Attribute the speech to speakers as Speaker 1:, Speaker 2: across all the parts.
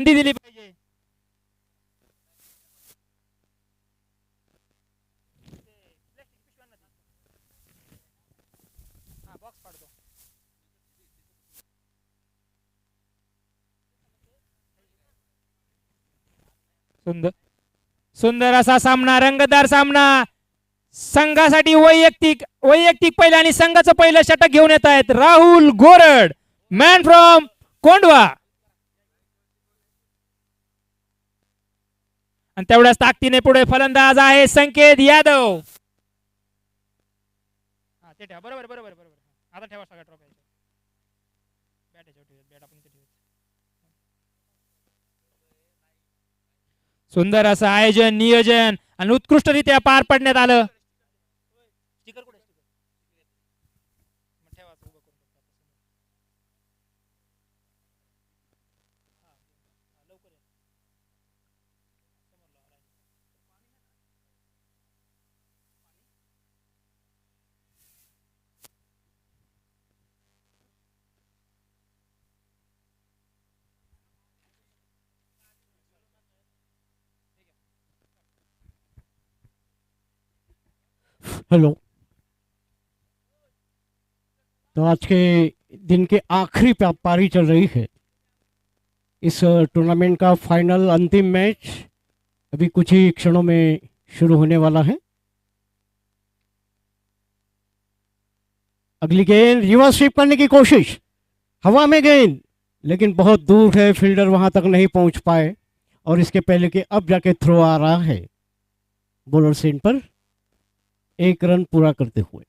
Speaker 1: संधी दिली पाहिजे. सुंदर सुंदर असा सामना, रंगतदार सामना. संघासाठी वैयक्तिक वैयक्तिक पहिलं आणि संघाचं पहिलं षटक घेऊन येत आहेत राहुल गोरड, मॅन फ्रॉम कोंडवा. आणि तेवढ्याच ताकदीने पुढे फलंदाज आहे संकेत यादव. ते ठेवा, बरोबर बरोबर बरोबर. आता ठेवा सगळा ट्रॉफी. सुंदर असं आयोजन, नियोजन आणि उत्कृष्टरित्या पार पडण्यात आलं.
Speaker 2: हेलो। तो आज के दिन के आखिरी पारी चल रही है इस टूर्नामेंट का फाइनल अंतिम मैच अभी कुछ ही क्षणों में शुरू होने वाला है। अगली गेंद रिवर्स स्वीप करने की कोशिश, हवा में गेंद लेकिन बहुत दूर है, फील्डर वहां तक नहीं पहुंच पाए और इसके पहले कि अब जाके थ्रो आ रहा है बॉलर सेन पर, एक रन पूरा करते हुए।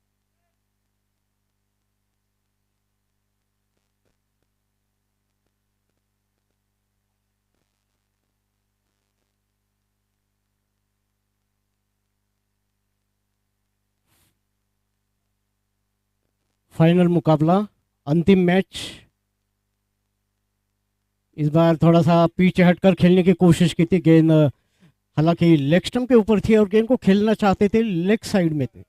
Speaker 2: फाइनल मुकाबला, अंतिम मैच। इस बार थोड़ा सा पीछे हटकर खेलने की कोशिश की थी, गेंद हालांकि लेग स्टंप के ऊपर थी और गेंद को खेलना चाहते थे लेग साइड में थे।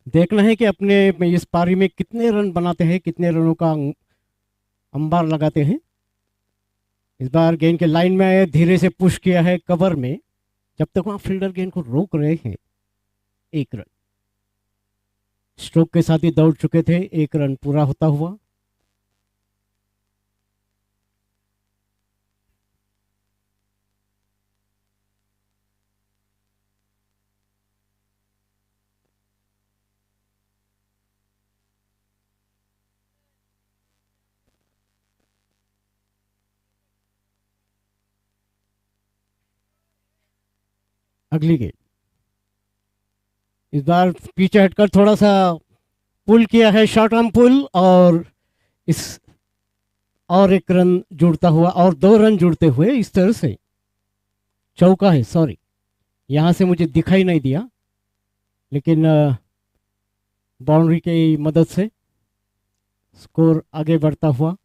Speaker 2: देखना है कि अपने इस पारी में कितने रन बनाते हैं, कितने रनों का अंबार लगाते हैं। इस बार गेंद के लाइन में आए, धीरे से पुश किया है कवर में, जब तक वहां फील्डर गेंद को रोक रहे हैं। एक रन स्ट्रोक के साथ ही दौड़ चुके थे, एक रन पूरा होता हुआ। अगली गेंद, इस बार पीछे हटकर थोड़ा सा पुल किया है, शॉर्ट आर्म पुल, और इस और एक रन जुड़ता हुआ और दो रन जुड़ते हुए इस तरह से चौका है। सॉरी, यहां से मुझे दिखाई नहीं दिया, लेकिन बाउंड्री की मदद से स्कोर आगे बढ़ता हुआ।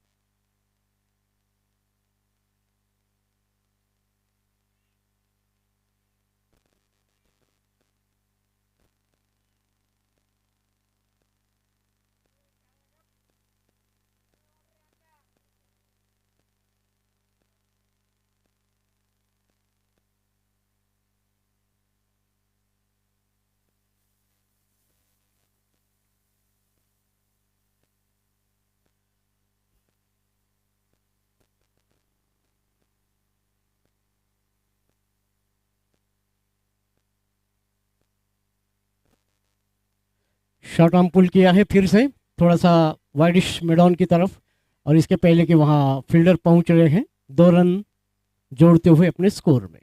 Speaker 2: शॉर्ट आर्म पुल किया है फिर से थोड़ा सा वाइडिश मिडॉन की तरफ, और इसके पहले कि वहां फील्डर पहुंच रहे हैं, दो रन जोड़ते हुए अपने स्कोर में।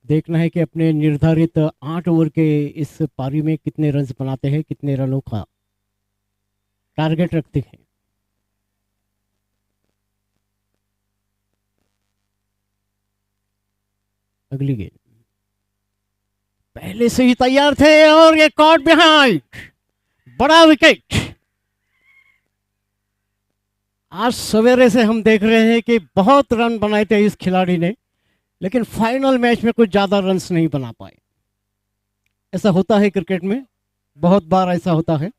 Speaker 2: देखना है कि अपने निर्धारित 8 ओवर के इस पारी में कितने रन बनाते हैं, कितने रनों का टारगेट रखते हैं। अगली गेंद, पहले से ही तैयार थे और ये कॉट बिहाइंड, बड़ा विकेट। आज सवेरे से हम देख रहे हैं कि बहुत रन बनाए थे इस खिलाड़ी ने, लेकिन फाइनल मैच में कुछ ज्यादा रन्स नहीं बना पाए। ऐसा होता है क्रिकेट में, बहुत बार ऐसा होता है।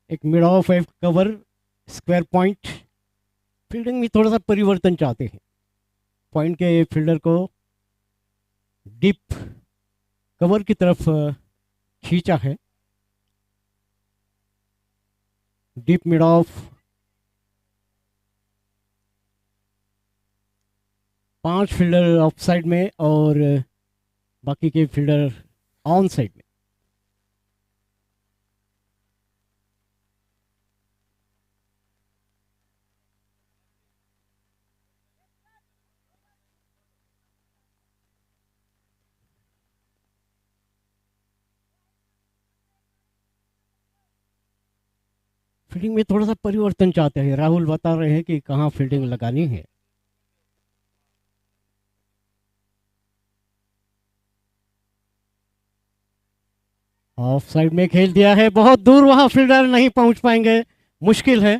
Speaker 2: एक मिड ऑफ एक कवर, स्क्वायर पॉइंट। फील्डिंग में थोड़ा सा परिवर्तन चाहते हैं। पॉइंट के फील्डर को डीप कवर की तरफ खींचा है। Deep mid of, 5 fielder of side में और बाकी के फील्डर ऑन साइड में। फील्डिंग में थोड़ा सा परिवर्तन चाहते हैं। राहुल बता रहे हैं कि कहाँ फील्डिंग लगानी है। ऑफ साइड में खेल दिया है, बहुत दूर, वहां फील्डर नहीं पहुंच पाएंगे, मुश्किल है।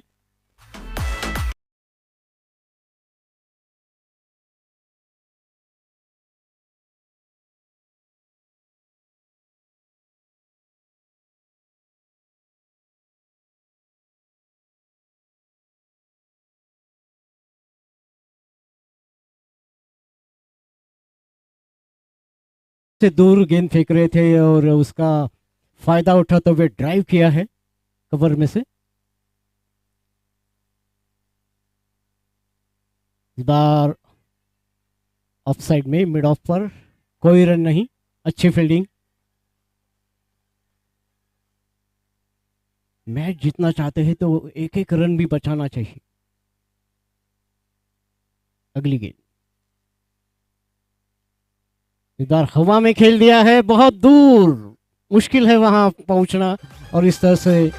Speaker 2: से दूर गेंद फेंक रहे थे और उसका फायदा उठाते हुए ड्राइव किया है कवर में से। इस बार ऑफ साइड में, मिड ऑफ पर कोई रन नहीं। अच्छी फील्डिंग। मैच जीतना चाहते हैं तो एक एक रन भी बचाना चाहिए। अगली गेंद इस बार हवा में खेल दिया है, बहुत दूर, मुश्किल है वहां पहुंचना। और इस तरह से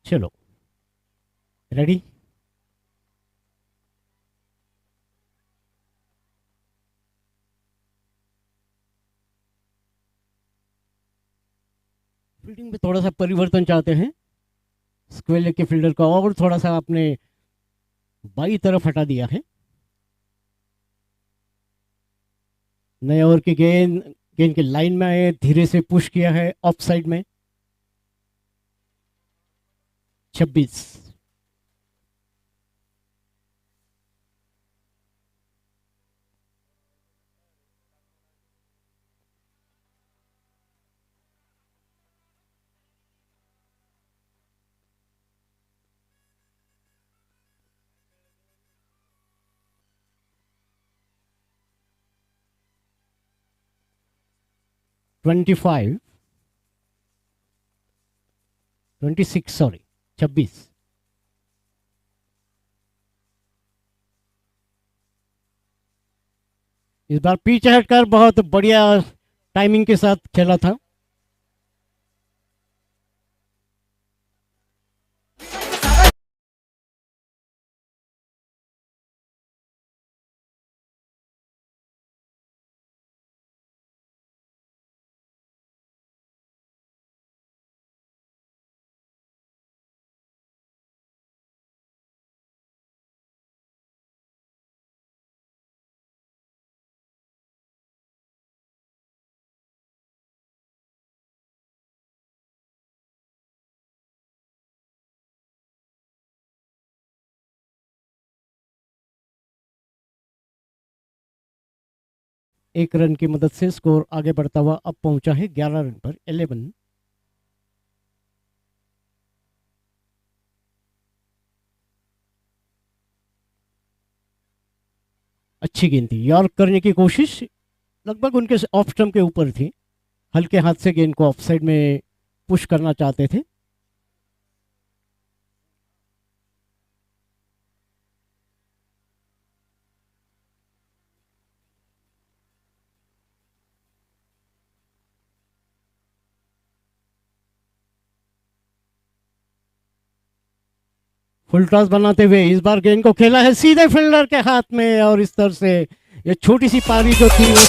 Speaker 2: चलो रेडी। फील्डिंग में थोड़ा सा परिवर्तन चाहते हैं, स्क्वेयर लेग के फील्डर का और थोड़ा सा अपने बाई तरफ हटा दिया है। नए ओवर की गेंद, गेंद के लाइन में आए, धीरे से पुश किया है ऑफ साइड में। 26। Twenty 26 sorry 26। इस बार पिच हटकर बहुत बढ़िया टाइमिंग के साथ खेला था। एक रन की मदद से स्कोर आगे बढ़ता हुआ अब पहुंचा है 11 रन पर, 11। अच्छी गेंद थी, यॉर्क करने की कोशिश लगभग उनके ऑफ स्टंप के ऊपर थी। हल्के हाथ से गेंद को ऑफ साइड में पुश करना चाहते थे। फुल टॉस बनाते हुए इस बार गेंद को खेला है सीधे फील्डर के हाथ में, और इस तरह से ये छोटी सी पारी जो थी वो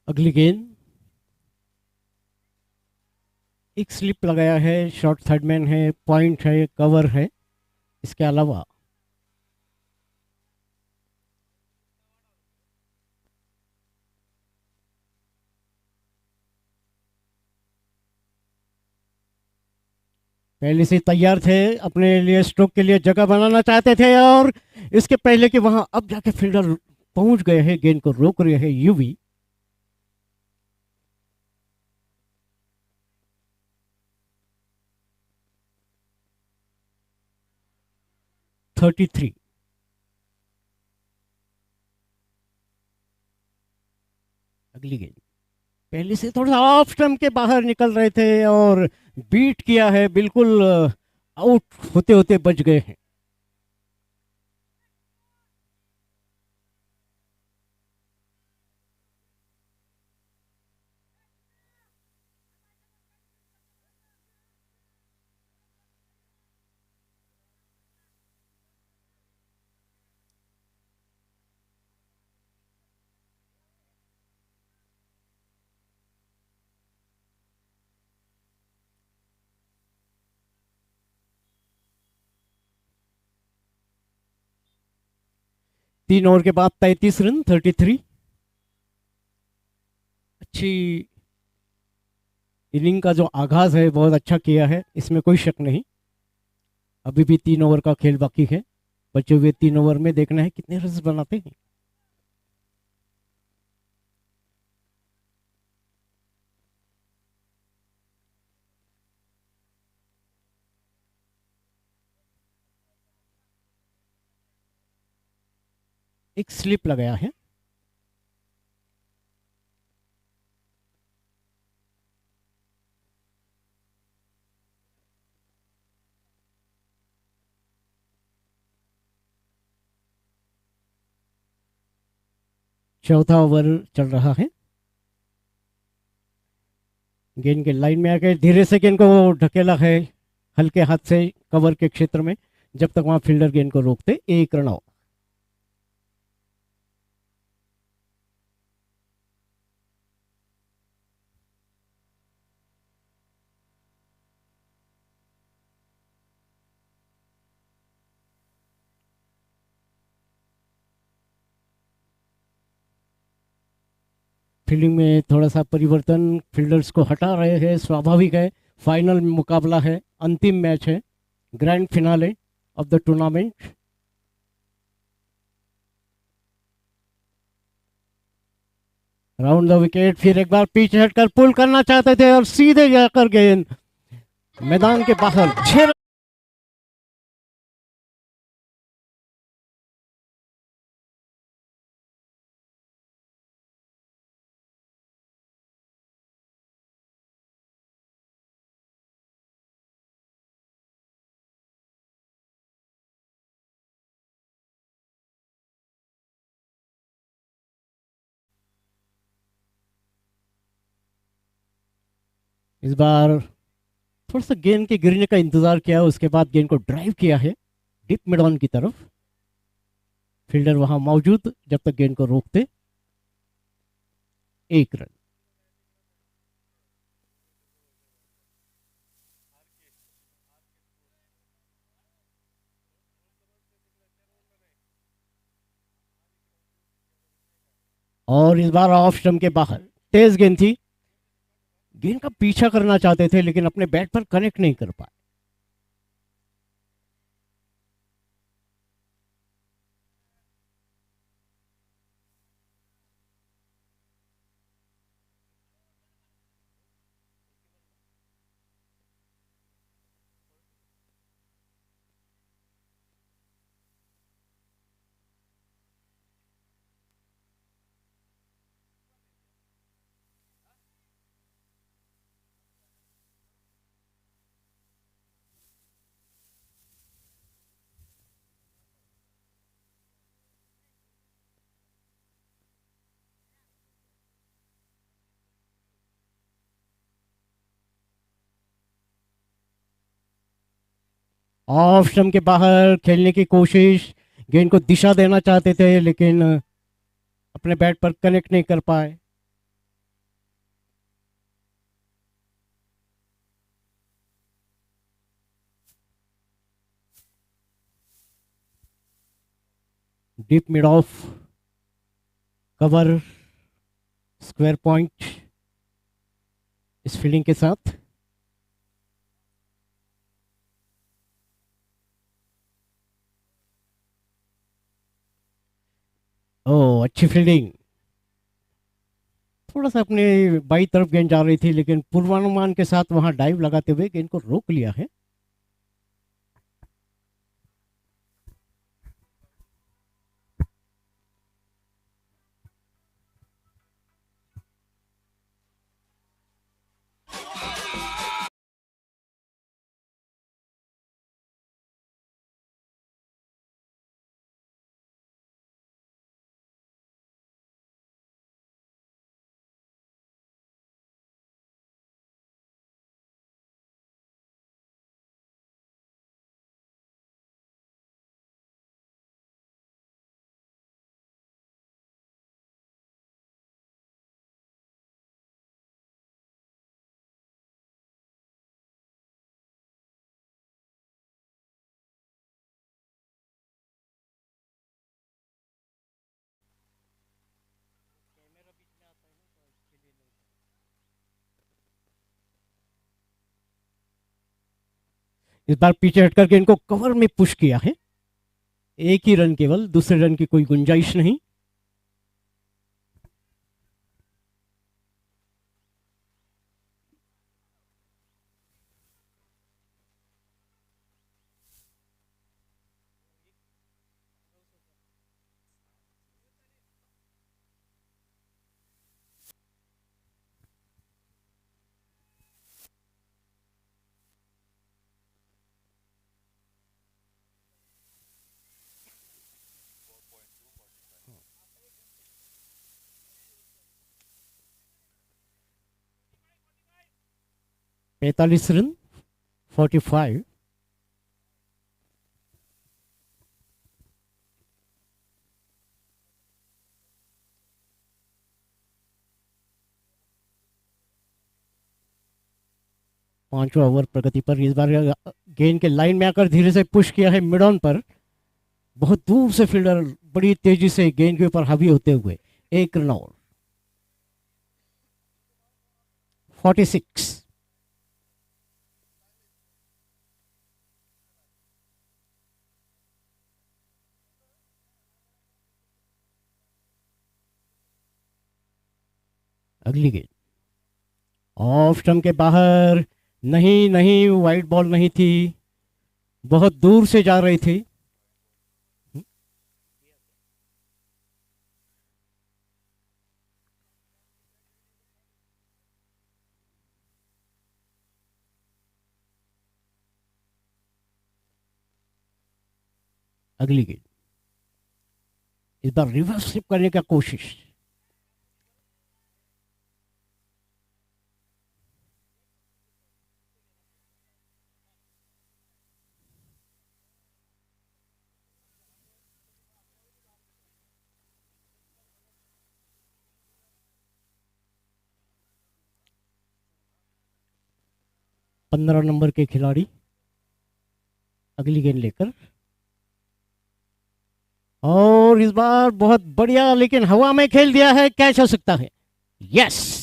Speaker 2: अगली गेंद एक स्लिप लगाया है, शॉर्ट थर्ड मैन है, पॉइंट है, कवर है। इसके अलावा पहले से तैयार थे, अपने लिए स्ट्रोक के लिए जगह बनाना चाहते थे, और इसके पहले कि वहां अब जाके फील्डर पहुंच गए हैं, गेंद को रोक रहे हैं यूवी। Thirty three. अगली गेंद पहले से थोड़ा ऑफ स्टंप के बाहर निकल रहे थे और बीट किया है, बिल्कुल आउट होते होते बच गए हैं। तीन ओवर के बाद 33 रन, 33। अच्छी इनिंग का जो आगाज है बहुत अच्छा किया है, इसमें कोई शक नहीं। अभी भी 3 ओवर का खेल बाकी है। बचे हुए 3 ओवर में देखना है कितने रन बनाते हैं। एक स्लिप लगाया है। चौथा ओवर चल रहा है। गेंद के लाइन में आके धीरे से गेंद को ढकेला है हल्के हाथ से कवर के क्षेत्र में, जब तक वहां फील्डर गेंद को रोकते। 1 रन आउट। फील्डिंग में थोड़ा सा परिवर्तन, फील्डर्स को हटा रहे हैं, स्वाभाविक है। फाइनल मुकाबला है, अंतिम मैच है, grand finale of the tournament. Round the wicket, फिर एक बार पीछे हटकर पुल करना चाहते थे और सीधे जाकर गेंद मैदान के बाहर। 6 इस बार थोड़ा सा गेंद के गिरने का इंतजार किया, उसके बाद गेंद को ड्राइव किया है डिप मिड ऑन की तरफ। फील्डर वहां मौजूद जब तक गेंद को रोकते। 1 रन। और इस बार ऑफ स्टंप के बाहर, तेज गेंद थी, गेंद का पीछा करना चाहते थे लेकिन अपने बैट पर कनेक्ट नहीं कर पाए। ऑफ स्टंप के बाहर खेलने की कोशिश, गेंद को दिशा देना चाहते थे लेकिन अपने बैट पर कनेक्ट नहीं कर पाए। Deep mid off, cover, square point इस फील्डिंग के साथ। ओ, अच्छी फील्डिंग। थोड़ा सा अपने बाई तरफ गेंद जा रही थी लेकिन पूर्वानुमान के साथ वहां डाइव लगाते हुए गेंद को रोक लिया है। इस बार पीछे हटकर गेंद को कवर में पुश किया है। एक ही रन केवल, दूसरे रन की कोई गुंजाइश नहीं। पैंतालीस रन, 45। पांचवा ओवर प्रगति पर। इस बार गेंद के लाइन में आकर धीरे से पुश किया है मिड ऑन पर। बहुत दूर से फील्डर बड़ी तेजी से गेंद के ऊपर हावी होते हुए। एक रन और। 46। अगली गेंद ऑफ स्टंप के बाहर। नहीं नहीं, वाइड बॉल नहीं थी, बहुत दूर से जा रही थी। अगली गेंद, इस बार रिवर्स स्लिप करने का कोशिश। पंद्रह नंबर के खिलाड़ी अगली गेंद लेकर, और इस बार बहुत बढ़िया, लेकिन हवा में खेल दिया है, कैच हो सकता है। यस।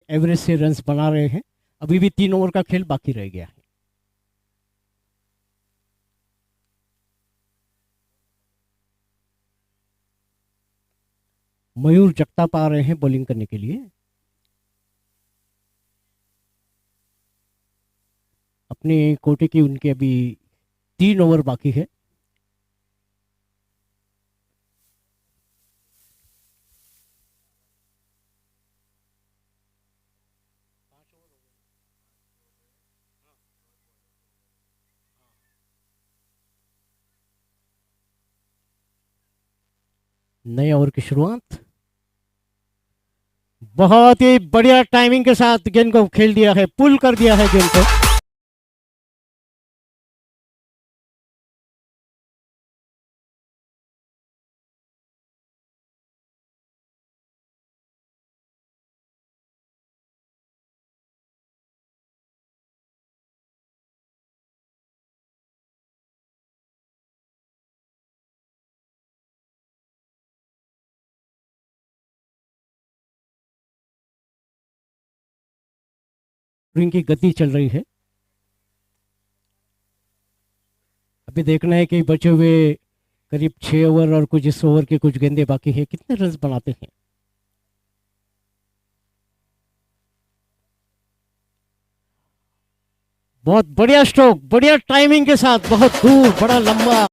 Speaker 2: एवरेज से रन्स बना रहे हैं। अभी भी 3 ओवर का खेल बाकी रह गया है। मयूर जगताप आ रहे हैं बॉलिंग करने के लिए। अपने कोटे की उनके अभी 3 ओवर बाकी है। नए ओवर की शुरुआत। बहुत ही बढ़िया टाइमिंग के साथ गेंद को खेल दिया है, पुल कर दिया है गेंद को। रिंग की गति चल रही है। अभी देखना है कि बचे हुए करीब 6 ओवर और कुछ इस ओवर के कुछ गेंदे बाकी है, कितने रन बनाते हैं। बहुत बढ़िया स्ट्रोक, बढ़िया टाइमिंग के साथ, बहुत दूर, बड़ा लंबा।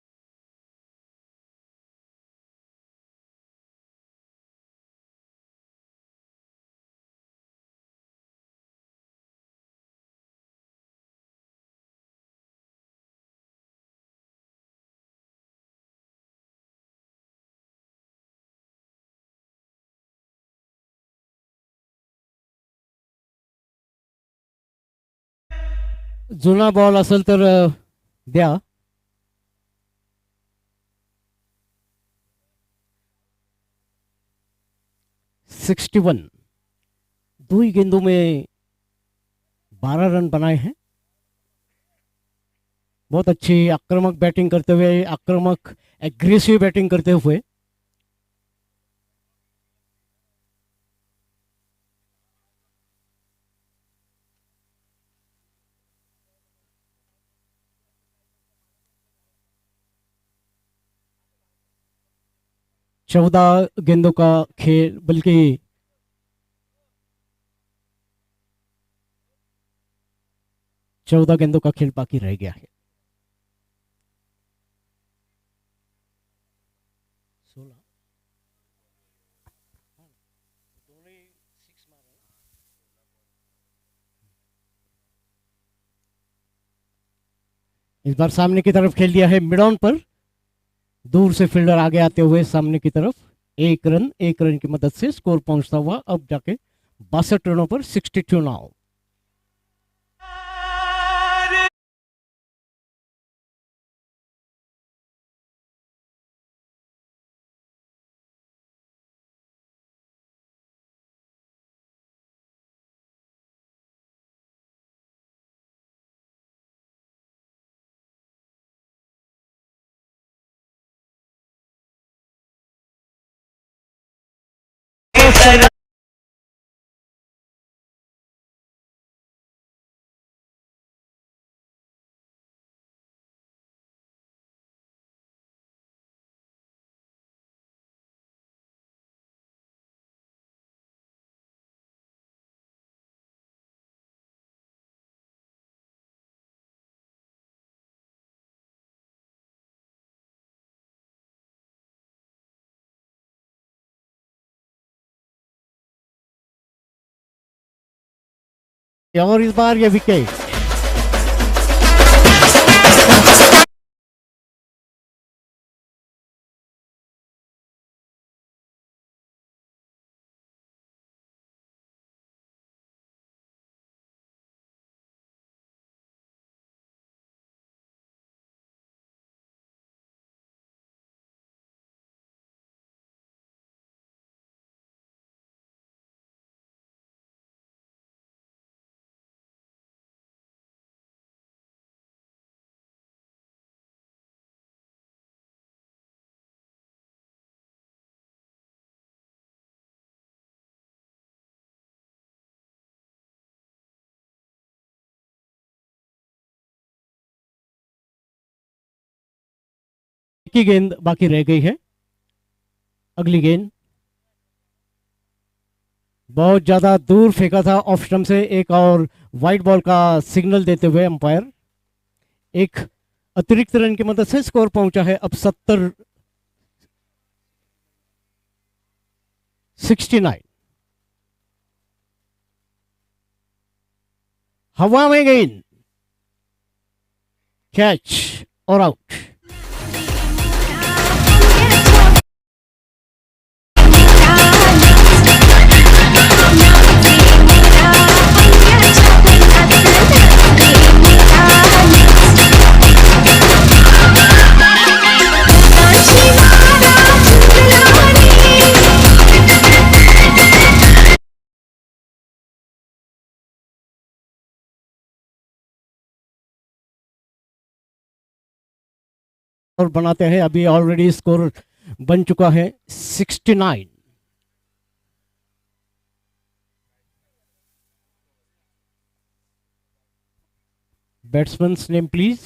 Speaker 2: जुना बॉल असेल तर द्या। सिक्सटी 2 ही गेंदों में 12 रन बनाए हैं। बहुत अच्छी आक्रामक बैटिंग करते हुए, आक्रामक एग्रेसिव बैटिंग करते हुए। चौदह गेंदों का खेल, बल्कि 14 गेंदों का खेल बाकी रह गया है। 16 इस बार सामने की तरफ खेल दिया है मिड ऑन पर। दूर से फील्डर आगे आते हुए सामने की तरफ, एक रन की मदद से स्कोर पहुंचता हुआ अब जाके 62 रनों पर 62 नाउ। और इस बार ये विकेट। की गेंद बाकी रह गई है। अगली गेंद बहुत ज्यादा दूर फेंका था ऑफ स्टंप से, एक और वाइड बॉल का सिग्नल देते हुए अंपायर एक अतिरिक्त रन की मदद से स्कोर पहुंचा है अब 69। हवा में गेंद, कैच और आउट। और बनाते हैं। अभी ऑलरेडी स्कोर बन चुका है 69। Batsmen name please.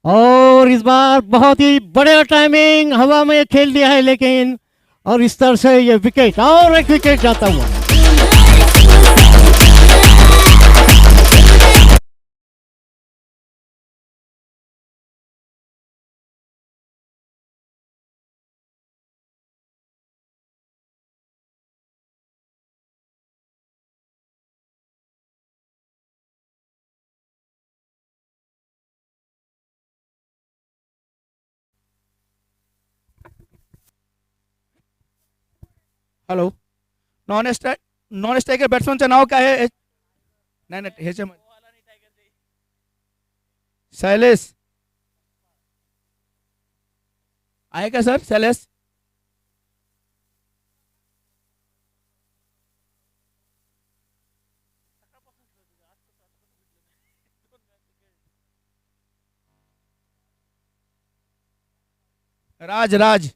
Speaker 2: और इस बार बहुत ही बढ़िया टाइमिंग, हवा में खेल दिया है लेकिन, और इस तरह से ये विकेट, और एक विकेट जाता हुआ।
Speaker 3: हॅलो, नॉन स्ट्रायकर बॅट्समनचं नाव काय आहे? नाही नाही ह्याच्यामध्ये शैलेश आहे का सर? शैलेश राज राज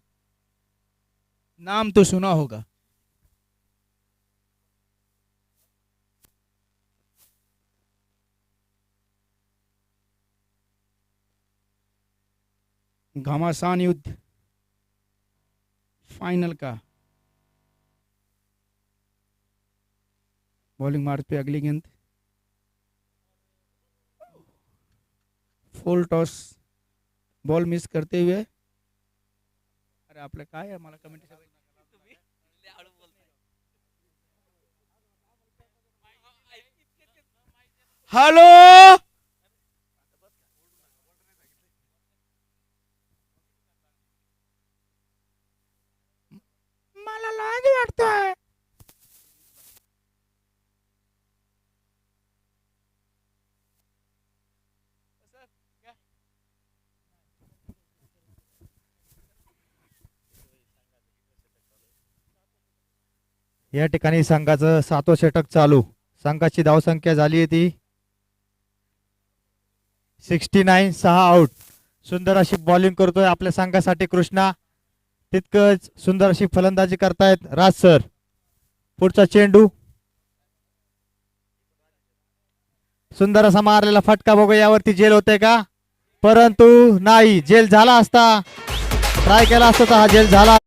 Speaker 3: नाम तो सुना होगा। घमासान युद्ध फाइनल का। बॉलिंग मार्च पे अगली गेंद, फुल टॉस, बॉल मिस करते हुए। अरे आपलं काय आहे, मला कमेंट हॅलो, मला लाज वाटतोय।
Speaker 4: या ठिकाणी संघाचं 7वं षटक चालू। संघाची धावसंख्या झाली आहे ती 69, 6 आउट। सुंदर अशी बॉलिंग करतोय आपल्या संघासाठी कृष्णा, तितकंच सुंदर अशी फलंदाजी करतायत राज सर। पुढचा चेंडू, सुंदर असा मारलेला फटका, बघूया यावरती जेल होते का, परंतु नाही, जेल झाला असता, ट्राय केला असता तर हा जेल झाला।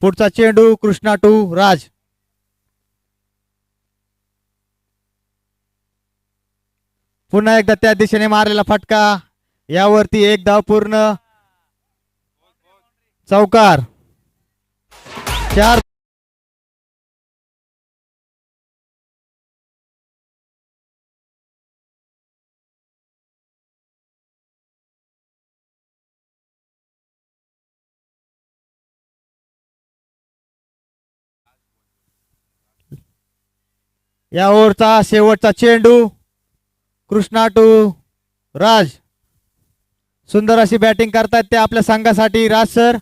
Speaker 4: पुढचा चेंडू, कृष्णा टू राज। पुन्हा एकदा त्या दिशेने मारलेला फटका, यावरती एक धाव पूर्ण, चौकार। 4 या ओव्हरचा शेवटचा चेंडू, कृष्णा टू राज। सुंदर अशी बॅटिंग करतात ते आपल्या संघासाठी राज सर।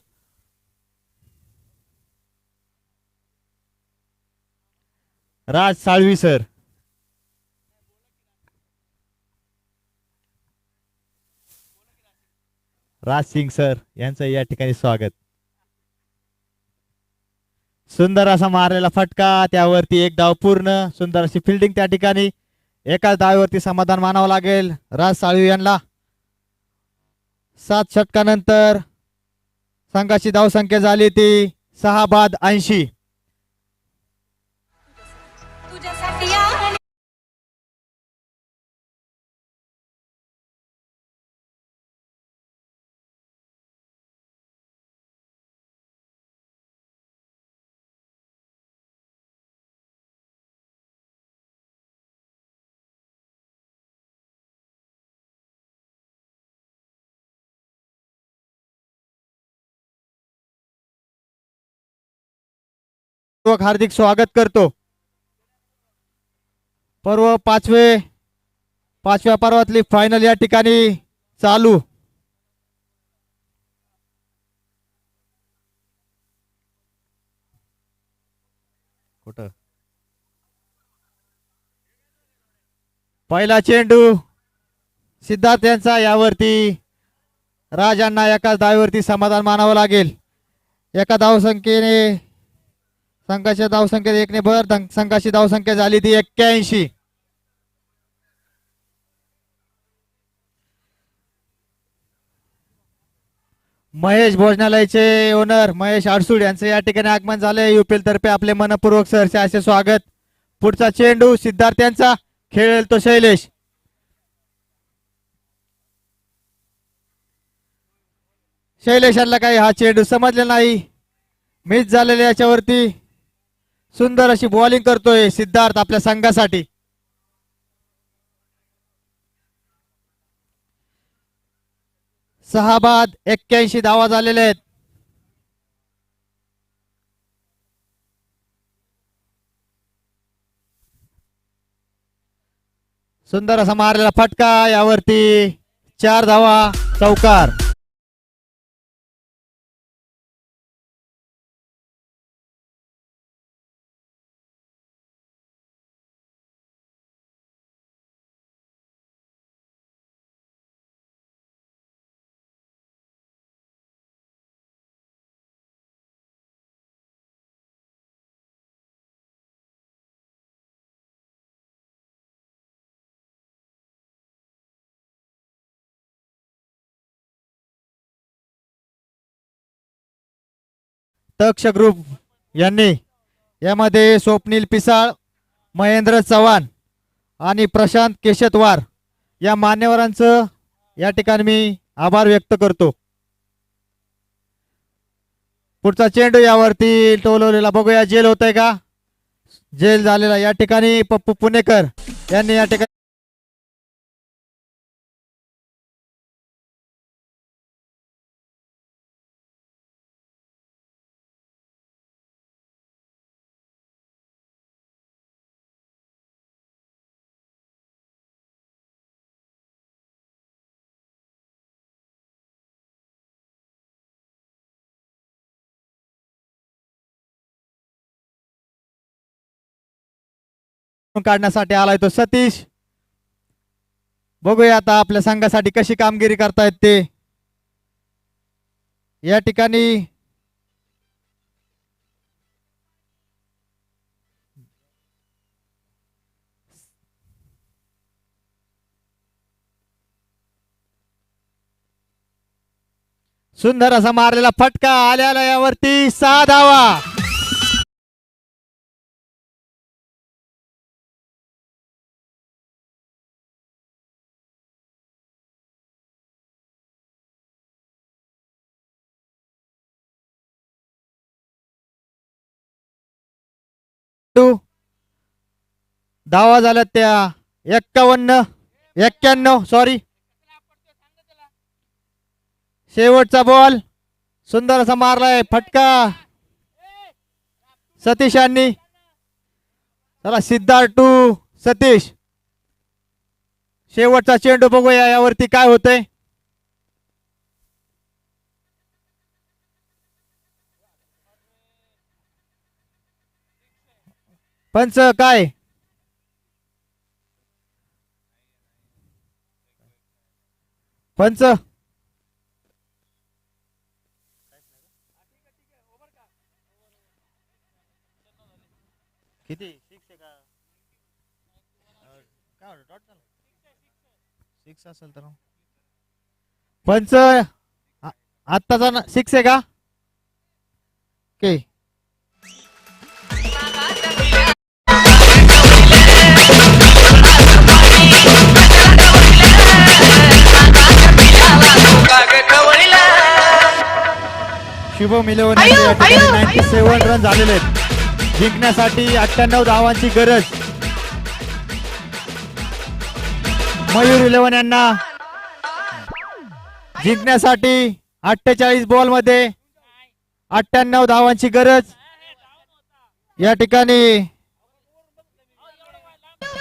Speaker 4: राज साळवी सर, राज सिंग सर यांचं या ठिकाणी स्वागत। सुंदर असा मारलेला फटका, त्यावरती एक धाव पूर्ण, सुंदर अशी फिल्डिंग त्या ठिकाणी, एकाच धावेवरती समाधान मानावं लागेल राज साळवी यांना। 7 षटकानंतर संघाची धावसंख्या झाली ती 6 बाद 80। हार्दिक स्वागत करतो. पाचव्या पर्वातली फायनल या ठिकाणी चालू. कुठं पहिला चेंडू सिद्धार्थ यांचा, यावरती राजांना एका धावेवरती समाधान मानावं लागेल. एका धावसंख्येने संघाच्या धावसंख्येत एकने भर, संघाची धावसंख्या झाली ती 81. महेश भोजनालयचे ओनर महेश आडसूड यांचं या ठिकाणी आगमन झालंय. युपीएल तर्फे आपले मनपूर्वक सहर्ष असे स्वागत. पुढचा चेंडू सिद्धार्थ यांचा, खेळेल तो शैलेश. शैलेशाला काही हा चेंडू समजले नाही, मिस झालेले. याच्यावरती सुंदर अशी बॉलिंग करतोय सिद्धार्थ आपल्या संघासाठी. सहा बाद 81 धावा झालेले आहेत. सुंदर असा मारलेला फटका, यावरती 4 धावा, चौकार. तक्ष ग्रुप यांनी यामध्ये स्वप्नील पिसाळ, महेंद्र चव्हाण आणि प्रशांत केशतवार या मान्यवरांचं या ठिकाणी मी आभार व्यक्त करतो. पुढचा चेंडू यावरती टोलवलेला, बघूया जेल होतंय का. जेल झालेला या ठिकाणी पप्पू पुणेकर यांनी या ठिकाणी काढण्यासाठी आलाय तो सतीश. बघूया आता आपल्या संघासाठी कशी कामगिरी करतायत ते. या ठिकाणी सुंदर असा मारलेला फटका, आल्या यावरती 6 धावा. धावा झाल्या त्या 91 सॉरी. शेवटचा बॉल, सुंदर असा मारलाय फटका सतीश यांनी. चला सिद्धार्थ टू सतीश. शेवटचा चेंडू बघूया यावरती काय होतंय. पंच काय पंच किती 6 का काय टोटल 6 असेल तर पंच आत्ताचा 6 आहे का. ओके शुभम इलेव्हन 97 रन झालेले आहेत. जिंकण्यासाठी 98 धावांची गरज. मयूर इलेव्हन यांना जिंकण्यासाठी 48 बॉल मध्ये 98 धावांची गरज. या ठिकाणी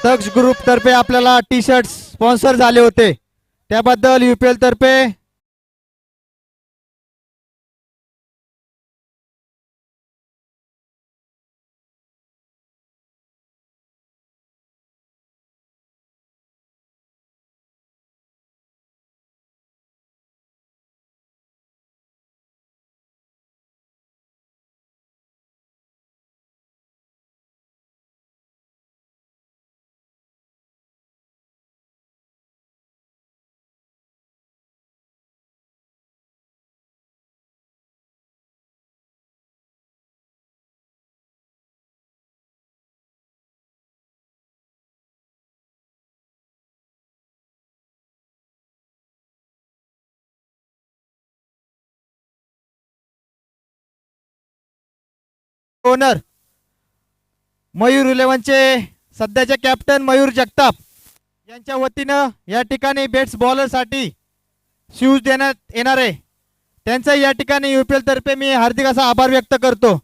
Speaker 4: तक्ष ग्रुप तर्फे आपल्याला टी शर्ट स्पॉन्सर झाले होते, त्याबद्दल UPL तर्फे ओनर मयूर 11चे सध्याचे कॅप्टन मयूर जगताप यांच्या वतीनं या ठिकाणी बेट्स बॉलरसाठी शूज देण्यात येणार आहे. त्यांचा या ठिकाणी UPL तर्फे मी हार्दिक असा आभार व्यक्त करतो.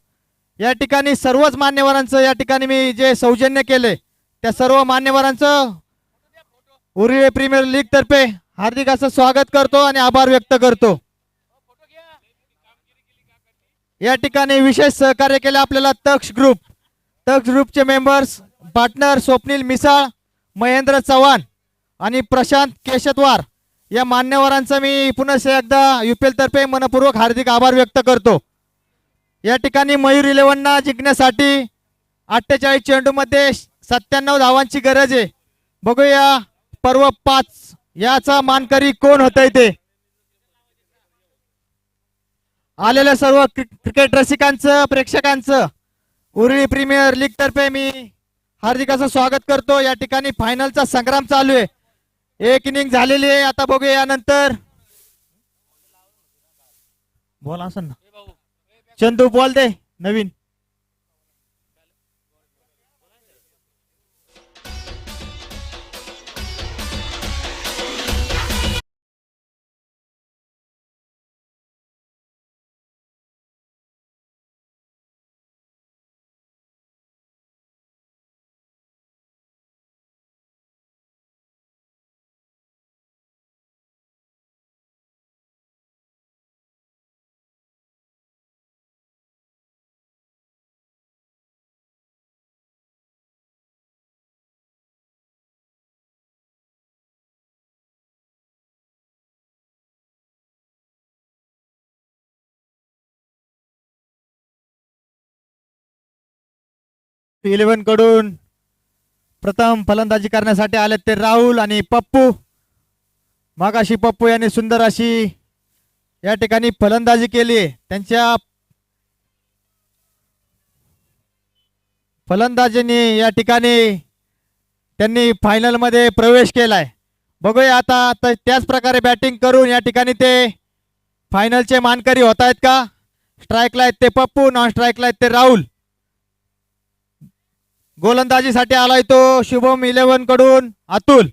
Speaker 4: या ठिकाणी सर्वच मान्यवरांचं या ठिकाणी मी जे सौजन्य केले त्या सर्व मान्यवरांचं उरिळे प्रीमियर लीग तर्फे हार्दिक असं स्वागत करतो आणि आभार व्यक्त करतो. या ठिकाणी विशेष सहकार्य केले आपल्याला तक्ष ग्रुपचे मेंबर्स पार्टनर स्वप्नील मिसाळ, महेंद्र चव्हाण आणि प्रशांत केशतवार या मान्यवरांचा मी पुन्हा एकदा UPL तर्फे मनपूर्वक हार्दिक आभार व्यक्त करतो. या ठिकाणी मयूर 11 जिंकण्यासाठी 48 चेंडूमध्ये 97 धावांची गरज आहे. बघूया पर्व 5 याचा मानकरी कोण होतंय ते. आलेल्या सर्व क्रिकेट रसिकांचं प्रेक्षकांचं उरळी प्रीमियर लीग तर्फे मी हार्दिक असं स्वागत करतो. या ठिकाणी फायनलचा संग्राम चालू आहे. एक इनिंग झालेली आहे. आता बघूया यानंतर बॉल असं ना चंदू बॉल दे नवीन. इलेव्हन कडून प्रथम फलंदाजी करण्यासाठी आले ते राहुल आणि पप्पू. मागाशी पप्पू यांनी सुंदर अशी या ठिकाणी फलंदाजी केली. त्यांच्या फलंदाजीने या ठिकाणी त्यांनी फायनल मध्ये प्रवेश केलाय. बघूया आता त्याच प्रकारे बॅटिंग करून या ठिकाणी ते फायनलचे मानकरी होत आहेत का. स्ट्राईकला आहेत ते पप्पू, नॉन स्ट्राईकला आहेत ते राहुल. गोलंदाजीसाठी आलाय तो शुभम 11 कडून अतुल.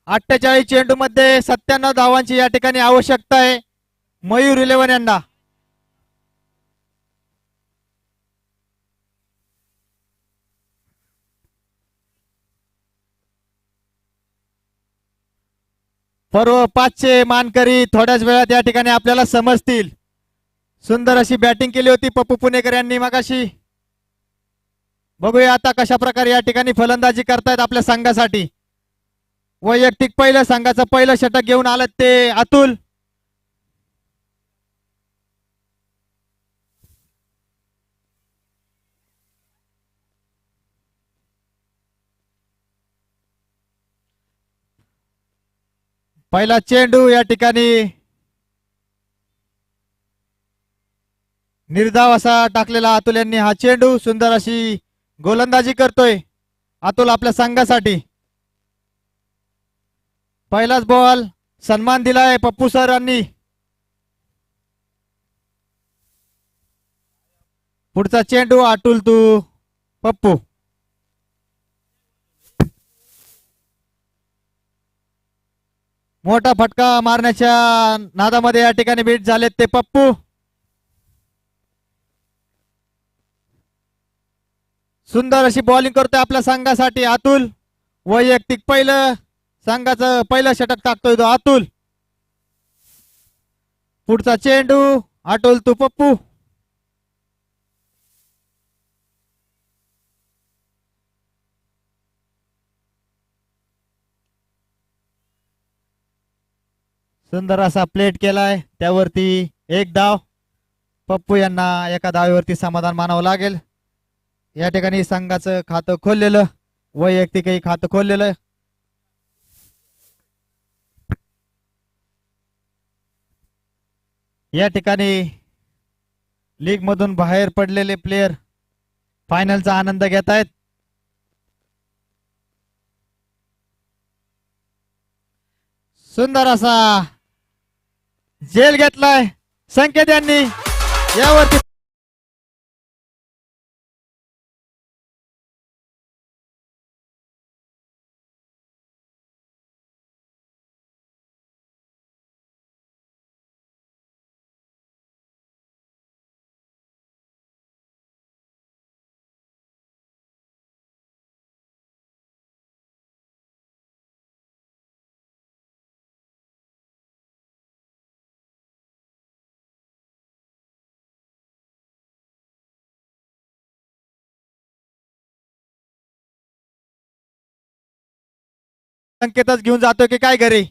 Speaker 4: अठ्ठेचाळीस चेंडू मध्ये 97 धावांची या ठिकाणी आवश्यकता आहे मयूर 11 यांना. पर्व 5चे मानकरी थोड्याच वेळात या ठिकाणी आपल्याला समजतील. सुंदर अशी बॅटिंग केली होती पप्पू पुणेकर यांनी मगाशी. बघूया आता कशा प्रकारे या ठिकाणी फलंदाजी करतायत आपल्या संघासाठी. वैयक्तिक पहिलं संघाचं पहिलं षटक घेऊन आलं ते अतुल. पहिला चेंडू या ठिकाणी निर्धाव असा टाकलेला अतुल यांनी. हा चेंडू सुंदर अशी गोलंदाजी करतोय अतुल आपल्या संघासाठी. पहिलाच बॉल सन्मान दिलाय पप्पू सरांनी. पुढचा चेंडू अतुल तू पप्पू. मोठा फटका मारण्याच्या नादामध्ये या ठिकाणी बीट झालेत ते पप्पू. सुंदर अशी बॉलिंग करतोय आपल्या संघासाठी अतुल. वैयक्तिक पहिलं संघाचं पहिलं षटक टाकतोय तो अतुल. पुढचा चेंडू अतुल तू पप्पू. सुंदर असा प्लेट केलाय त्यावरती एक धाव. पप्पू यांना एका धावेवरती समाधान मानावं लागेल. या ठिकाणी संघाचं खातं खोललेलं, वैयक्तिकही खातं खोललेलं. या ठिकाणी लीग मधून बाहेर पडलेले प्लेयर फायनलचा आनंद घेत आहेत. सुंदर असा झेल घेतलाय संकेत यांनी यावरती. संकेतच घेऊन जातोय की काय घरी.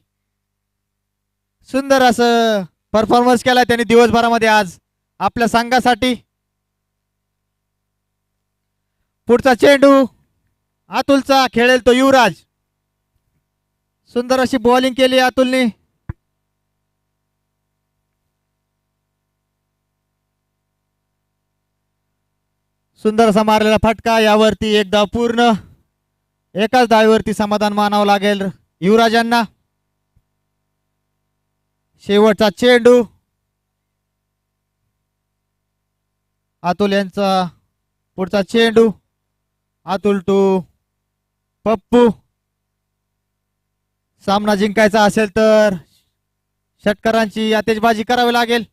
Speaker 4: सुंदर असं परफॉर्मन्स केलाय त्यांनी दिवसभरामध्ये आज आपल्या संघासाठी. पुढचा चेंडू अतुलचा खेळेल तो युवराज. सुंदर अशी बॉलिंग केली अतुलने. सुंदर असा मारलेला फटका यावरती एक धाव पूर्ण. एकाच धावेवरती समाधान मानावं लागेल युवराजांना. शेवटचा चेंडू अतुल यांचा. पुढचा चेंडू अतुल टू पप्पू. सामना जिंकायचा असेल तर षटकारांची आतिषबाजी करावी लागेल.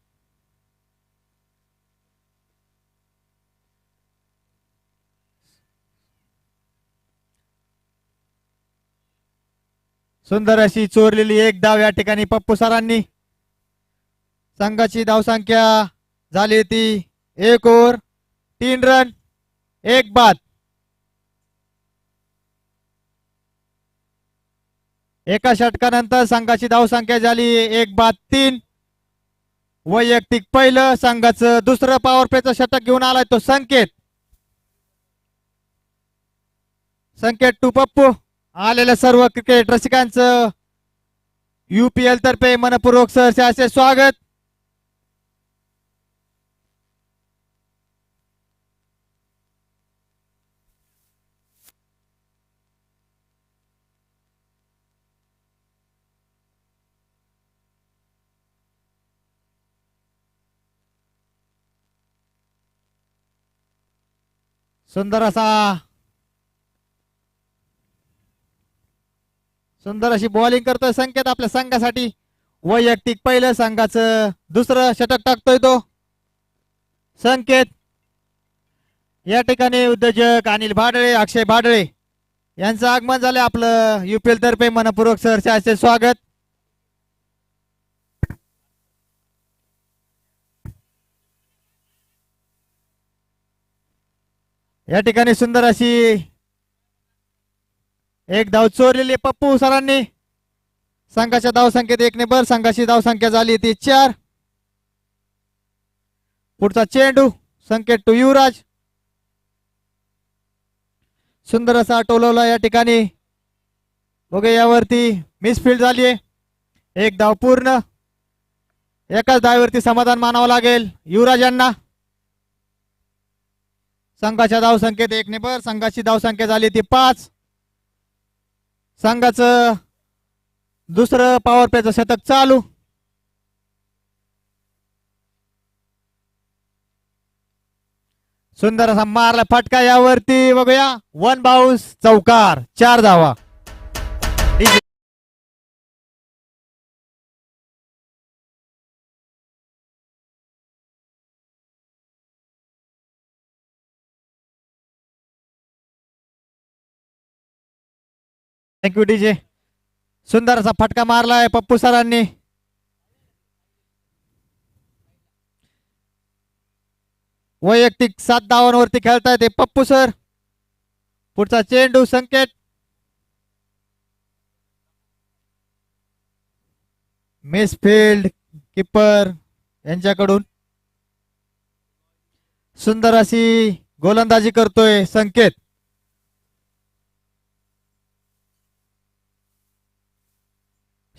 Speaker 4: सुंदर अशी चोरलेली एक धाव या ठिकाणी पप्पू सरांनी. संघाची धावसंख्या झाली ती 1 ओव्हर 3 रन 1 बाद. एका षटकानंतर संघाची धावसंख्या झाली 1 बाद 3. वैयक्तिक पहिलं संघाचं दुसरं पॉवर प्लेचं षटक घेऊन आलाय तो संकेत. संकेत टू पप्पू. आलेल्या सर्व क्रिकेट रसिकांचं UPL तर्फे मनपूर्वक सहर्ष असे स्वागत. सुंदर अशी बॉलिंग करतोय संकेत आपल्या संघासाठी. वैयक्तिक पहिलं संघाचं दुसरं षटक टाकतोय तो संकेत. या ठिकाणी उद्योजक अनिल भाडळे, अक्षय भाडळे यांचं आगमन झालं. आपलं UPL तर्फे मनपूर्वक सहर्ष असे स्वागत. या ठिकाणी सुंदर अशी एक धाव चोरलेली पप्पू सरांनी. संघाच्या धावसंख्येत 1 ने भर. संघाची धावसंख्या झाली ती 4. पुढचा चेंडू संकेत टू युवराज. सुंदर असा टोलवला या ठिकाणी. बघा यावरती मिसफील्ड झालीये. 1 धाव पूर्ण. एकाच धावेवरती समाधान मानावं लागेल युवराजांना. संघाच्या धावसंख्येत 1 ने भर. संघाची धावसंख्या झाली ती 5. संघाचं दुसरं पॉवर प्लेचं शतक चालू. सुंदर असा मारला फटका यावरती. बघूया 1 बाउन्स चौकार 4 धावा. Thank you DJ. सुंदर असा फटका मारलाय पप्पू सरांनी. वैयक्तिक 7 धावांवरती खेळतायत ते पप्पू सर. पुढचा चेंडू संकेत. मिसफील्ड किपर यांच्याकडून. सुंदर अशी गोलंदाजी करतोय संकेत.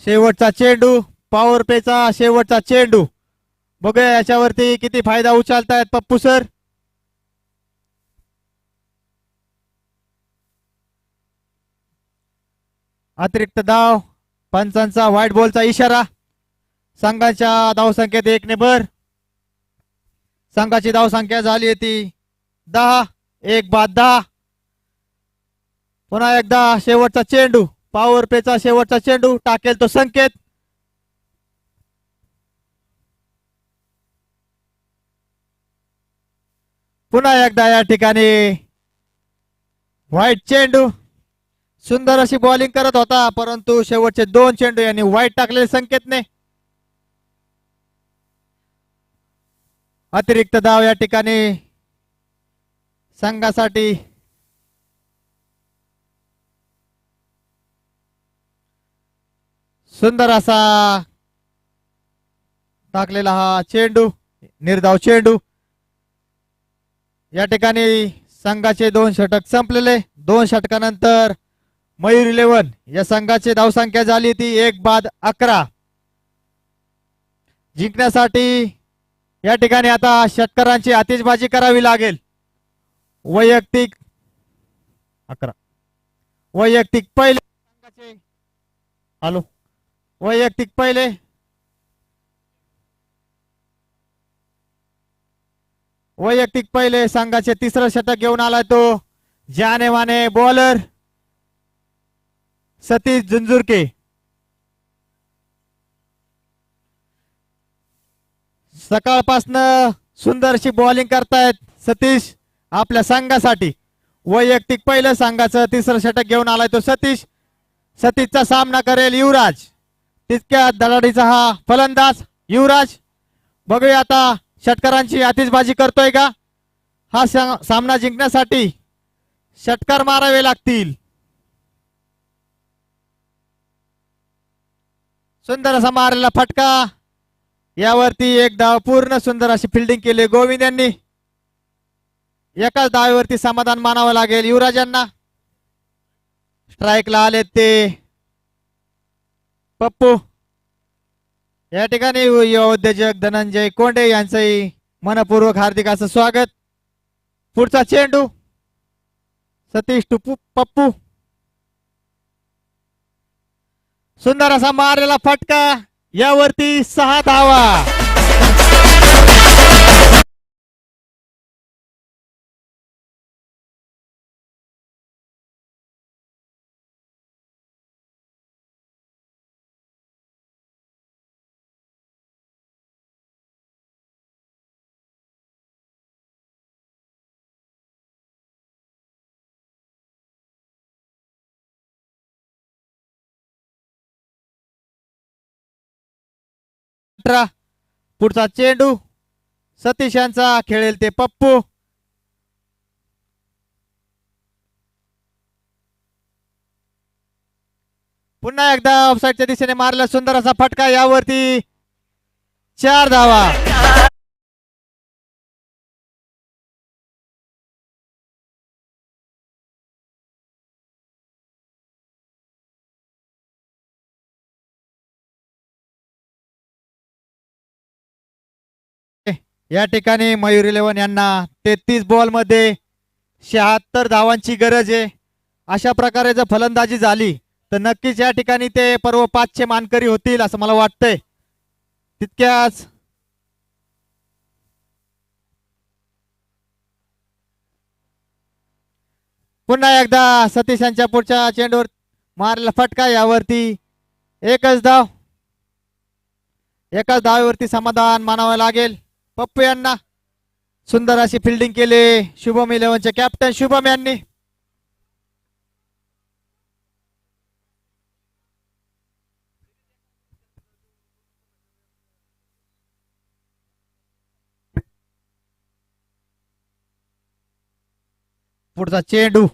Speaker 4: शेवटचा चेंडू, पॉवर प्लेचा शेवटचा चेंडू. बघूया याच्यावरती किती फायदा उचलतायत पप्पू सर. अतिरिक्त धाव, पंचांचा व्हाईट बॉलचा इशारा. संघाच्या धावसंख्येत 1 ने भर. संघाची धावसंख्या झाली ती 10. 1 बाद 10. पुन्हा एकदा शेवटचा चेंडू, पॉवर प्लेचा शेवटचा चेंडू. टाकेल तो संकेत. पुन्हा एकदा या ठिकाणी व्हाईट चेंडू. सुंदर अशी बॉलिंग करत होता, परंतु शेवटचे 2 चेंडू यांनी व्हाईट टाकले संकेतने. अतिरिक्त धाव या ठिकाणी संघासाठी. सुंदर असा टाकलेला हा चेंडू, निर्धाव चेंडू. या ठिकाणी संघाचे 2 षटक संपलेले. 2 षटकानंतर मयूर 11 या संघाची धावसंख्या झाली ती 1 बाद 11. जिंकण्यासाठी या ठिकाणी आता षटकारांची आतिषबाजी करावी लागेल. वैयक्तिक 11. वैयक्तिक पहिले संघाचे. हॅलो, वैयक्तिक पहिले. वैयक्तिक पहिले संघाचे 3रं षटक घेऊन आलाय तो जाने माने बॉलर सतीश झुंझुरके. सकाळपासनं सुंदर अशी बॉलिंग करतायत सतीश आपल्या संघासाठी. वैयक्तिक पहिलं संघाचं 3रं षटक घेऊन आलाय तो सतीश. सतीशचा सामना करेल युवराज. तितक्या धडाडीचा हा फलंदाज युवराज. बघूया आता षटकारांची आतिषबाजी करतोय का. हा सामना जिंकण्यासाठी षटकार मारावे लागतील. सुंदर असा मारलेला फटका. यावरती 1 धाव पूर्ण. सुंदर अशी फिल्डिंग केली गोविंद यांनी. एकाच धावेवरती समाधान मानावं लागेल युवराज यांना. स्ट्राईकला आले ते पप्पू. या ठिकाणी युवा उद्योजक धनंजय कोंडे यांचंही मनपूर्वक हार्दिक असं स्वागत. पुढचा चेंडू सतीश टू पप्पू. सुंदर असा मारलेला फटका. यावरती 6 धावा. पुढचा चेंडू सतीश यांचा. खेळेल ते पप्पू. पुन्हा एकदा ऑफसाईडच्या दिशेने मारला सुंदर असा फटका. यावरती 4 धावा. या ठिकाणी मयूर 11 यांना 33 बॉल मध्ये 76 धावांची गरज आहे. अशा प्रकारे जर फलंदाजी झाली तर नक्कीच या ठिकाणी ते पर्व 5चे मानकरी होतील असं मला वाटतंय. तितक्याच पुन्हा एकदा सतीश यांच्या पुढच्या चेंडूवर मारला फटका. यावरती 1च धाव. एकाच धावेवरती समाधान मानावं लागेल पप्पू यांना. सुंदर अशी फिल्डिंग केली शुभम 11चे कॅप्टन शुभम यांनी. पुढचा चेंडू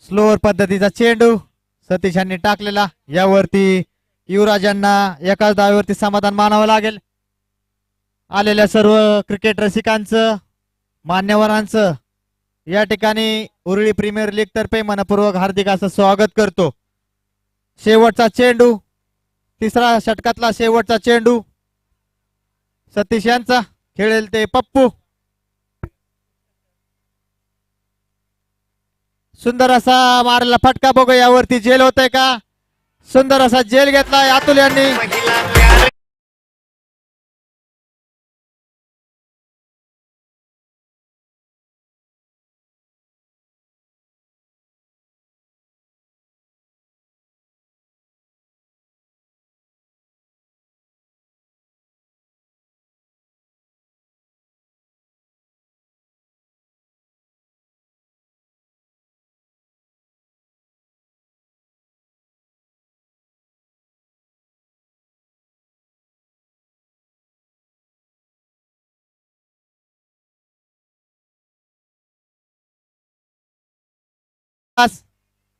Speaker 4: स्लोअर पद्धतीचा चेंडू सतीश यांनी टाकलेला. यावरती युवराजांना एकाच धावेवरती समाधान मानावं लागेल. आलेल्या सर्व क्रिकेट रसिकांचं मान्यवरांचं या ठिकाणी उरळी प्रीमियर लीग तर्फे मनपूर्वक हार्दिक असं स्वागत करतो. शेवटचा चेंडू, तिसरा षटकातला शेवटचा चेंडू सतीश यांचा. खेळेल ते पप्पू. सुंदर असा मारलेला फटका बघू यावरती जेल होतंय का. सुंदर असा जेल घेतलाय अतुल यांनी.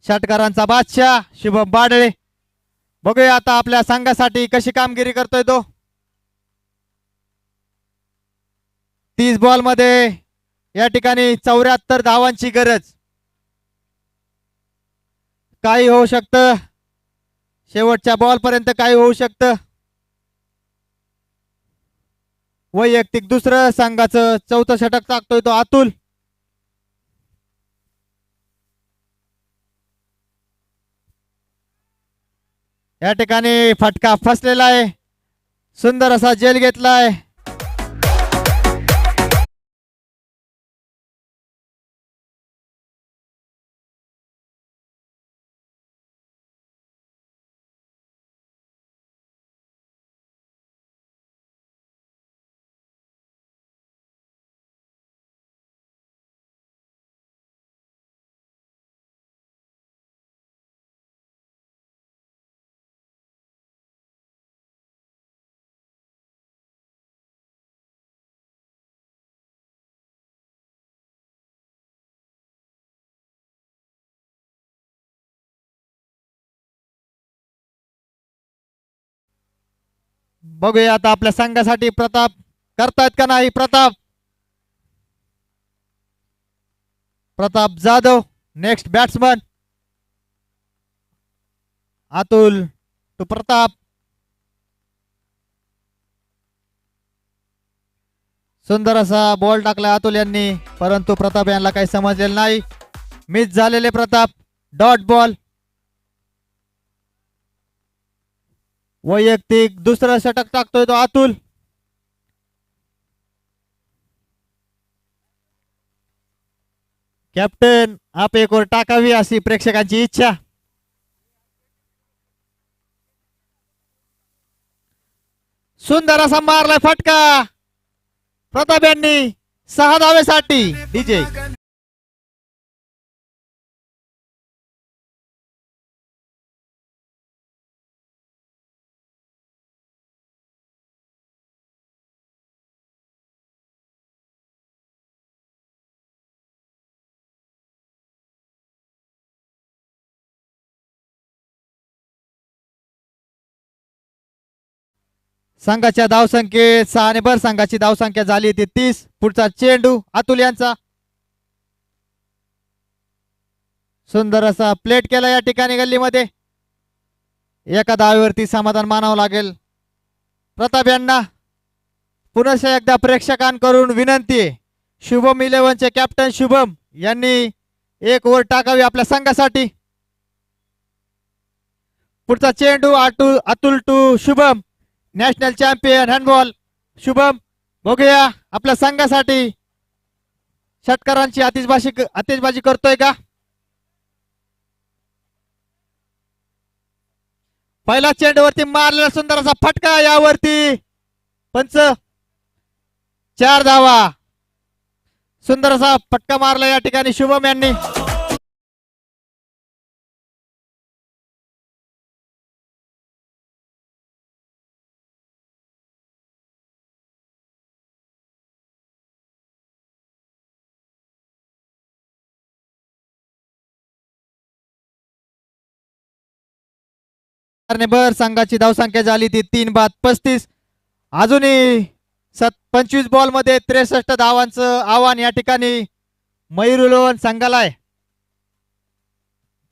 Speaker 4: षटकारांचा बादशाह शुभम बाडळे. बघूया आता आपल्या संघासाठी कशी कामगिरी करतोय तो. 30 बॉल मध्ये या ठिकाणी 74 धावांची गरज. काही होऊ शकतं, शेवटच्या बॉल पर्यंत काही होऊ शकतं. वैयक्तिक दुसरं संघाचं चौथं षटक टाकतोय तो अतुल. या ठिकाणी फटका फसलेला आहे. सुंदर असा जेल घेतलाय. बघूया आता आपल्या संघासाठी प्रताप करतायत का नाही. Pratap Jadhav next batsman. Atul to Pratap. सुंदर असा बॉल टाकला अतुल यांनी, परंतु प्रताप यांना काही समजलेलं नाही. मिस झालेले प्रताप. Dot ball. वैयक्तिक दुसरं षटक टाकतोय तो अतुल. कॅप्टन आप एक ओर टाकावी अशी प्रेक्षकांची इच्छा. सुंदर असा मारलाय फटका प्रताप यांनी 6 धावेसाठी. डीजे संघाच्या धावसंख्येत 6 ने भर. संघाची धावसंख्या झाली ती 30. पुढचा चेंडू अतुल यांचा. सुंदर असा प्लेट केला या ठिकाणी गल्लीमध्ये. एका धावेवरती समाधान मानावं लागेल प्रताप यांना. पुन्हा एकदा प्रेक्षकांकडून विनंती आहे, शुभम 11चे कॅप्टन शुभम यांनी एक ओव्हर टाकावी आपल्या संघासाठी. पुढचा चेंडू Atul to Shubham. National champion handball Shubham. बघूया आपल्या संघासाठी षटकारांची आतिषबाजी करतोय का. पहिला चेंडूवरती मारलेला सुंदर असा फटका. यावरती पंच 4 धावा. सुंदर असा फटका मारला या ठिकाणी शुभम यांनी. भर संघाची धावसंख्या झाली ती 3 बाद 35. अजूनही 25 बॉल मध्ये 63 धावांचं आव्हान या ठिकाणी मयूर संघाला आहे.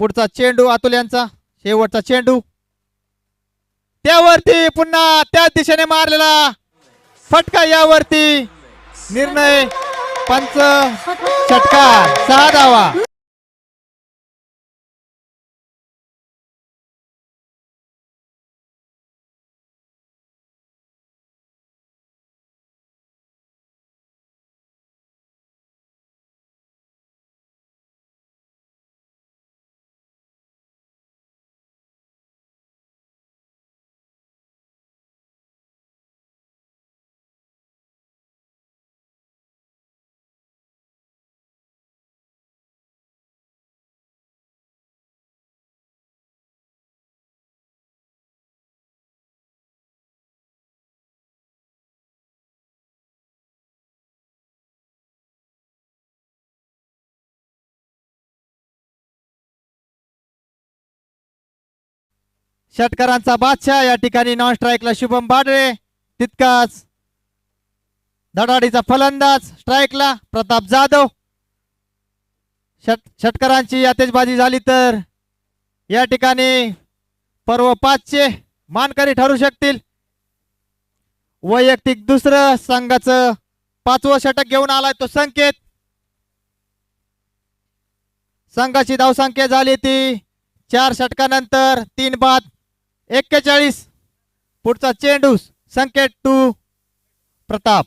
Speaker 4: पुढचा चेंडू अतुल यांचा शेवटचा चेंडू त्यावरती पुन्हा त्याच दिशेने मारलेला फटका यावरती निर्णय पंच षटकार 6 धावा. षटकारांचा बादशाह या ठिकाणी नॉन स्ट्राईकला शुभम बाडळे, तितकाच धडाडीचा फलंदाज स्ट्राईकला प्रताप जाधव. षटकारांची आतिषबाजी झाली तर या ठिकाणी पर्व 5चे मानकरी ठरू शकतील. वैयक्तिक दुसरं संघाचं 5वं षटक घेऊन आलाय तो संकेत. संघाची धावसंख्या झाली ती 4 षटकानंतर 3 बाद 41. पुढचा चेंडू संकेत टू प्रताप.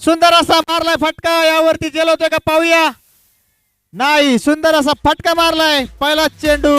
Speaker 4: सुंदर असा मारलाय फटका यावरती जेल होतोय का पाहूया. नाही, सुंदर असा फटका मारलाय पहिला चेंडू.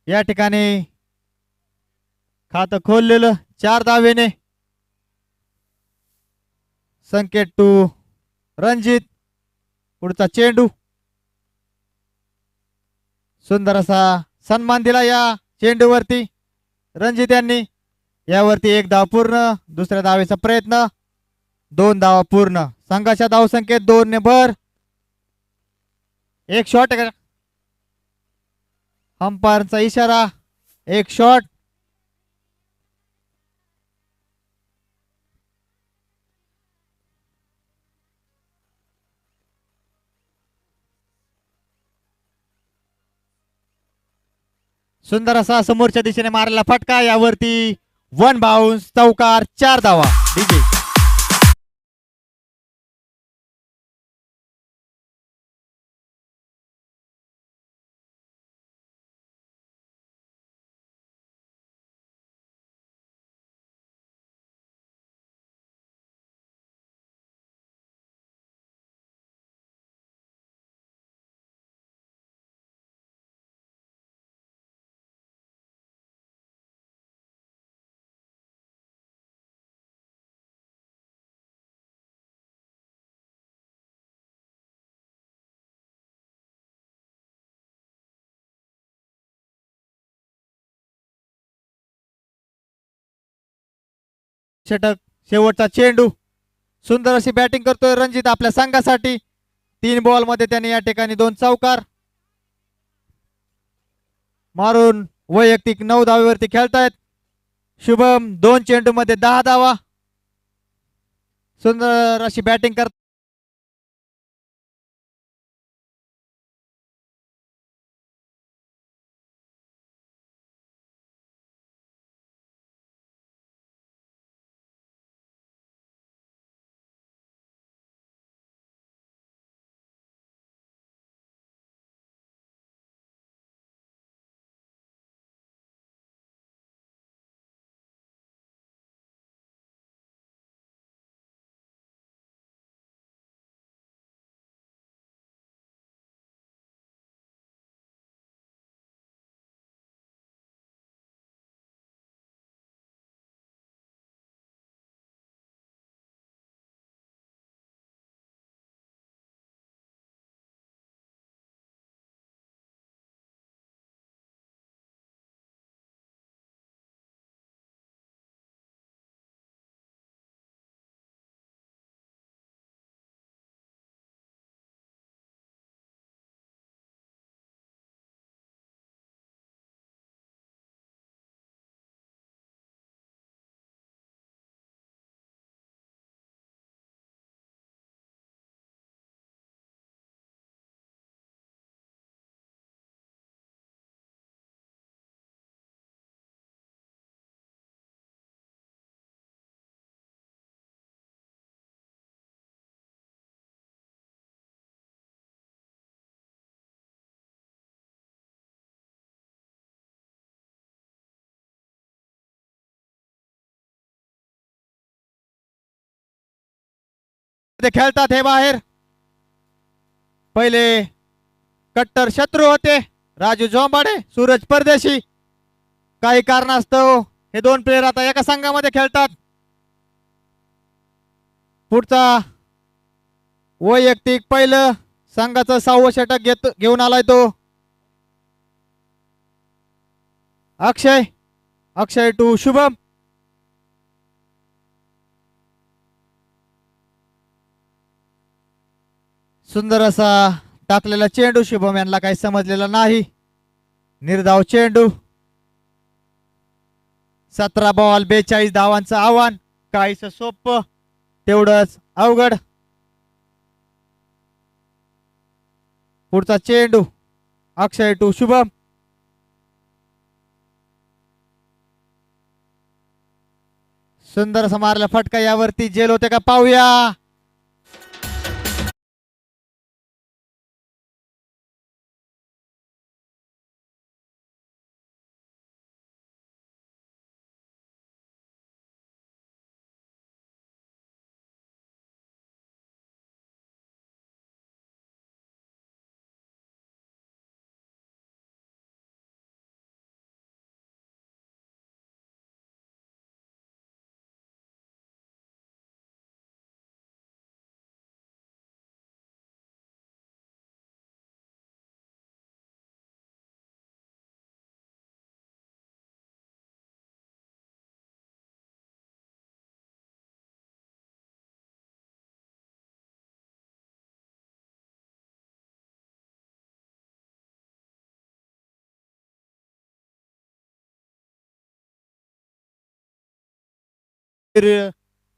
Speaker 4: या ठिकाणी खातं खोललेलं 4 धावेने. संकेत टू रणजित. पुढचा चेंडू. सुंदर असा सन्मान दिला या चेंडूवरती रणजित यांनी. यावरती 1 धाव पूर्ण. दुसऱ्या धावेचा प्रयत्न. 2 धावा पूर्ण. संघाच्या धावसंख्येत 2 ने भर. एक शॉट. अंपायरचा इशारा. एक शॉट. सुंदर असा समोरच्या दिशेने मारलेला फटका यावरती 1 बाउन्स चौकार 4 धावा. डीजे षटक शेवटचा चेंडू सुंदर अशी बॅटिंग करतोय रणजित आपल्या संघासाठी 3 बॉल मध्ये त्याने या ठिकाणी 2 चौकार मारून वैयक्तिक 9 धावेवरती खेळतायत. शुभम 2 चेंडू मध्ये 10 धावा. सुंदर अशी बॅटिंग करत खेळतात हे बाहेर. पहिले कट्टर शत्रू होते राजू जोंबाडे सूरज परदेशी. काही कारणास्तव हे 2 प्लेयर आता एका संघामध्ये खेळतात. पुढचा वैयक्तिक पहिलं संघाचं 6वं षटक घेऊन आलाय तो अक्षय टू शुभम. सुंदर असा टाकलेला चेंडू शुभम यांना काही समजलेला नाही. निर्धाव चेंडू 17 बॉल 42 धावांचं आव्हान. काहीच सोपं तेवढंच अवघड. पुढचा चेंडू अक्षय टू शुभम. सुंदर असा मारला फटका. यावरती जेल होते का पाहूया.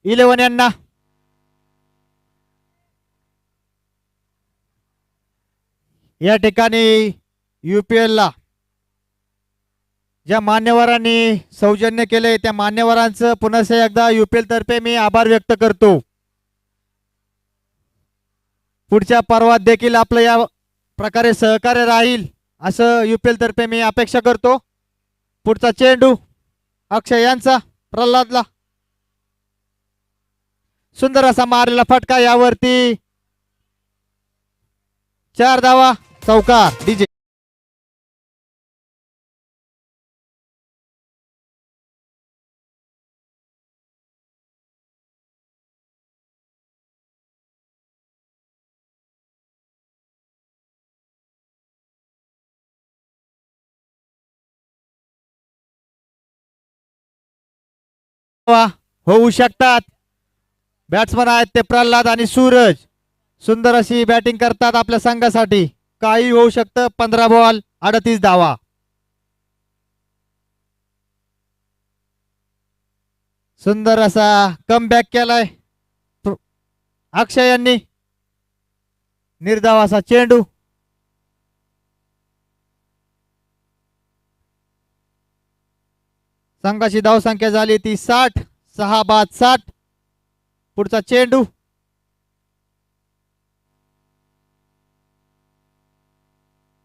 Speaker 4: इलेव्हन यांना या ठिकाणी UPL ला ज्या मान्यवरांनी सौजन्य केले त्या मान्यवरांचं पुन्हा एकदा UPL तर्फे मी आभार व्यक्त करतो. पुढच्या पर्वात देखील आपलं या प्रकारे सहकार्य राहील असं UPL तर्फे मी अपेक्षा करतो. पुढचा चेंडू अक्षय यांचा प्रल्हादला. सुंदर असा मारलेला फटका. यावरती 4 धावा चौकार डीजे. होऊ शकतात. बॅट्समन आहेत ते प्रल्हाद आणि सूरज. सुंदर अशी बॅटिंग करतात आपल्या संघासाठी. काही होऊ शकतं. 15 बॉल 38 धावा. सुंदर असा कमबॅक केलाय अक्षय यांनी. निर्धाव असा चेंडू. संघाची धावसंख्या झाली ती 60. 6 बाद 60. पुढचा चेंडू.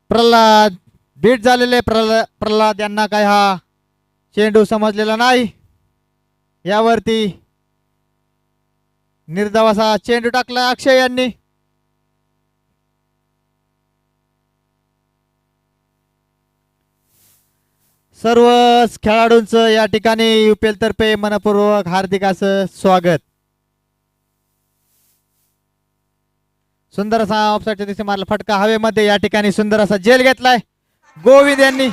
Speaker 4: प्रल्हाद बीट झालेले. प्रल्हाद यांना काय हा चेंडू समजलेला नाही. यावरती निर्धाव असा चेंडू टाकला अक्षय यांनी. सर्वच खेळाडूंचं या ठिकाणी UPL तर्फे मनपूर्वक हार्दिक असं स्वागत. सुंदर असा ऑफसाईडच्या दिशेने मारला फटका हवेमध्ये. या ठिकाणी सुंदर असा झेल घेतलाय गोविंद यांनी.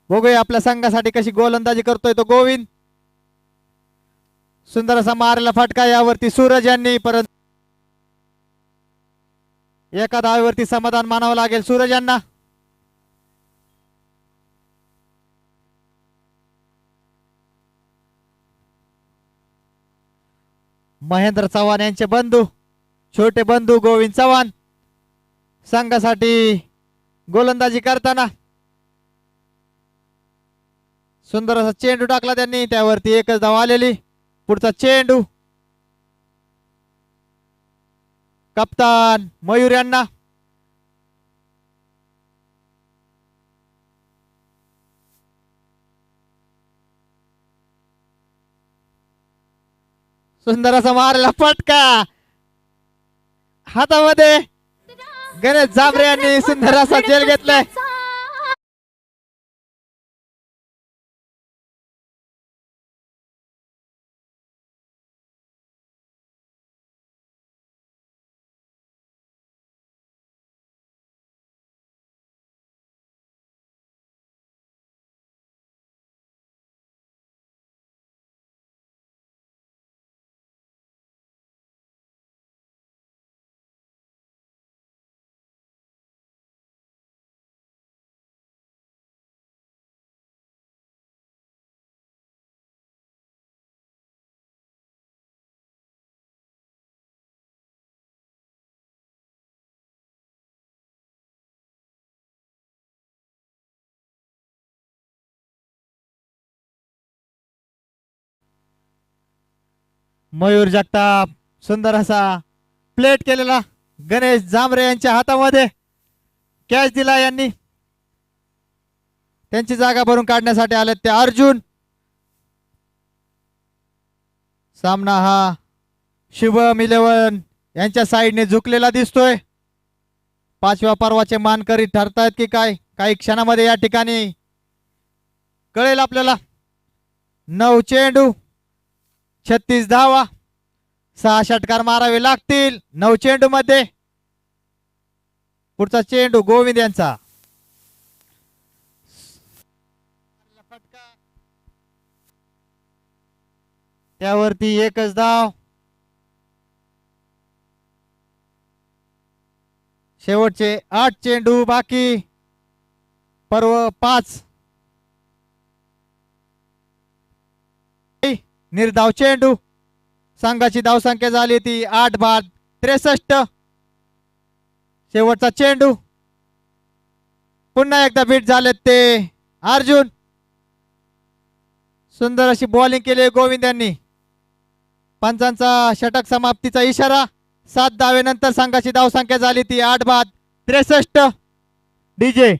Speaker 4: बघूया आपल्या संघासाठी कशी गोलंदाजी करतोय तो गोविंद. सुंदर असा मारला फटका. यावरती सूरज यांनी. परत एका धावेवरती समाधान मानावं लागेल सूरज यांना. महेंद्र चव्हाण यांचे बंधू, छोटे बंधू गोविंद चव्हाण संघासाठी गोलंदाजी करताना. सुंदर असा चेंडू टाकला त्यांनी. त्यावरती एकच धाव आलेली. पुढचा चेंडू. कप्तान मयूर यांना. सुंदर असा मारला फटका हातामध्ये. गणेश जांभरे यांनी सुंदर असा झेल घेतलाय. मयूर जगताप सुंदर असा प्लेट केलेला गणेश जांभरे यांच्या हातामध्ये कॅच दिला यांनी. त्यांची जागा भरून काढण्यासाठी आले ते अर्जुन. सामना हा शुभम 11 यांच्या साईडने झुकलेला दिसतोय. 5व्या पर्वाचे मानकरी ठरतायत की काय काही क्षणामध्ये या ठिकाणी कळेल आपल्याला. 9 चेंडू 36 धावा. 6 षटकार मारावे लागतील 9 चेंडू मध्ये. पुढचा चेंडू गोविंद यांचा. त्यावरती एकच धाव. शेवटचे 8 चेंडू बाकी, पर्व 5. निर्धाव चेंडू, संघाची धावसंख्या झाली ती 8 बाद 63. शेवटचा चेंडू, पुन्हा एकदा बीट झालेत ते अर्जुन. सुंदर अशी बॉलिंग केली गोविंद यांनी. पंचांचा षटक समाप्तीचा इशारा. 7 धावेनंतर संघाची धावसंख्या झाली ती 8 बाद 63. डीजे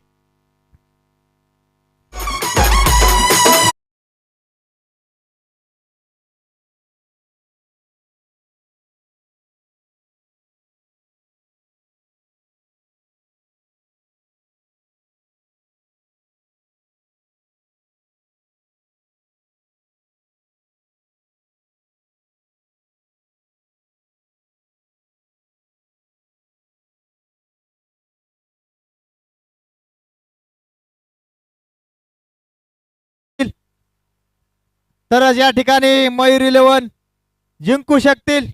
Speaker 4: तरच या ठिकाणी मयूर 11 जिंकू शकतील.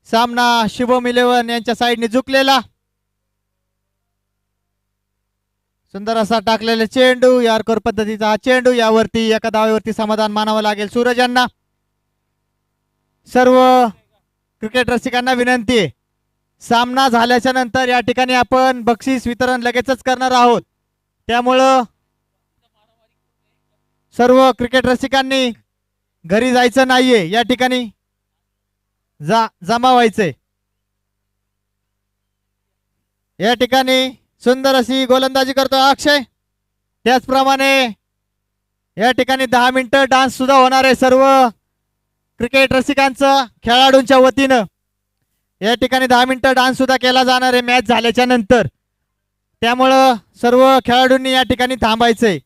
Speaker 4: सामना शुभम 11 यांच्या साईडने झुकलेला. सुंदर असा टाकलेला चेंडू, यारकर पद्धतीचा हा चेंडू. यावरती एका धावेवरती समाधान मानावं लागेल सूरज यांना. सर्व क्रिकेट रसिकांना विनंती आहे, सामना झाल्याच्या नंतर या ठिकाणी आपण बक्षीस वितरण लगेचच करणार आहोत. त्यामुळं सर्व क्रिकेट रसिकांनी घरी जायचं नाहीये, या ठिकाणी जमा व्हायचंय. या ठिकाणी सुंदर अशी गोलंदाजी करतो अक्षय. त्याचप्रमाणे या ठिकाणी 10 मिनिटं डान्स सुद्धा होणार आहे सर्व क्रिकेट रसिकांचं खेळाडूंच्या वतीनं. या ठिकाणी 10 मिनिटं डान्स सुद्धा केला जाणार आहे मॅच झाल्याच्या नंतर. त्यामुळं सर्व खेळाडूंनी या ठिकाणी थांबायचंय.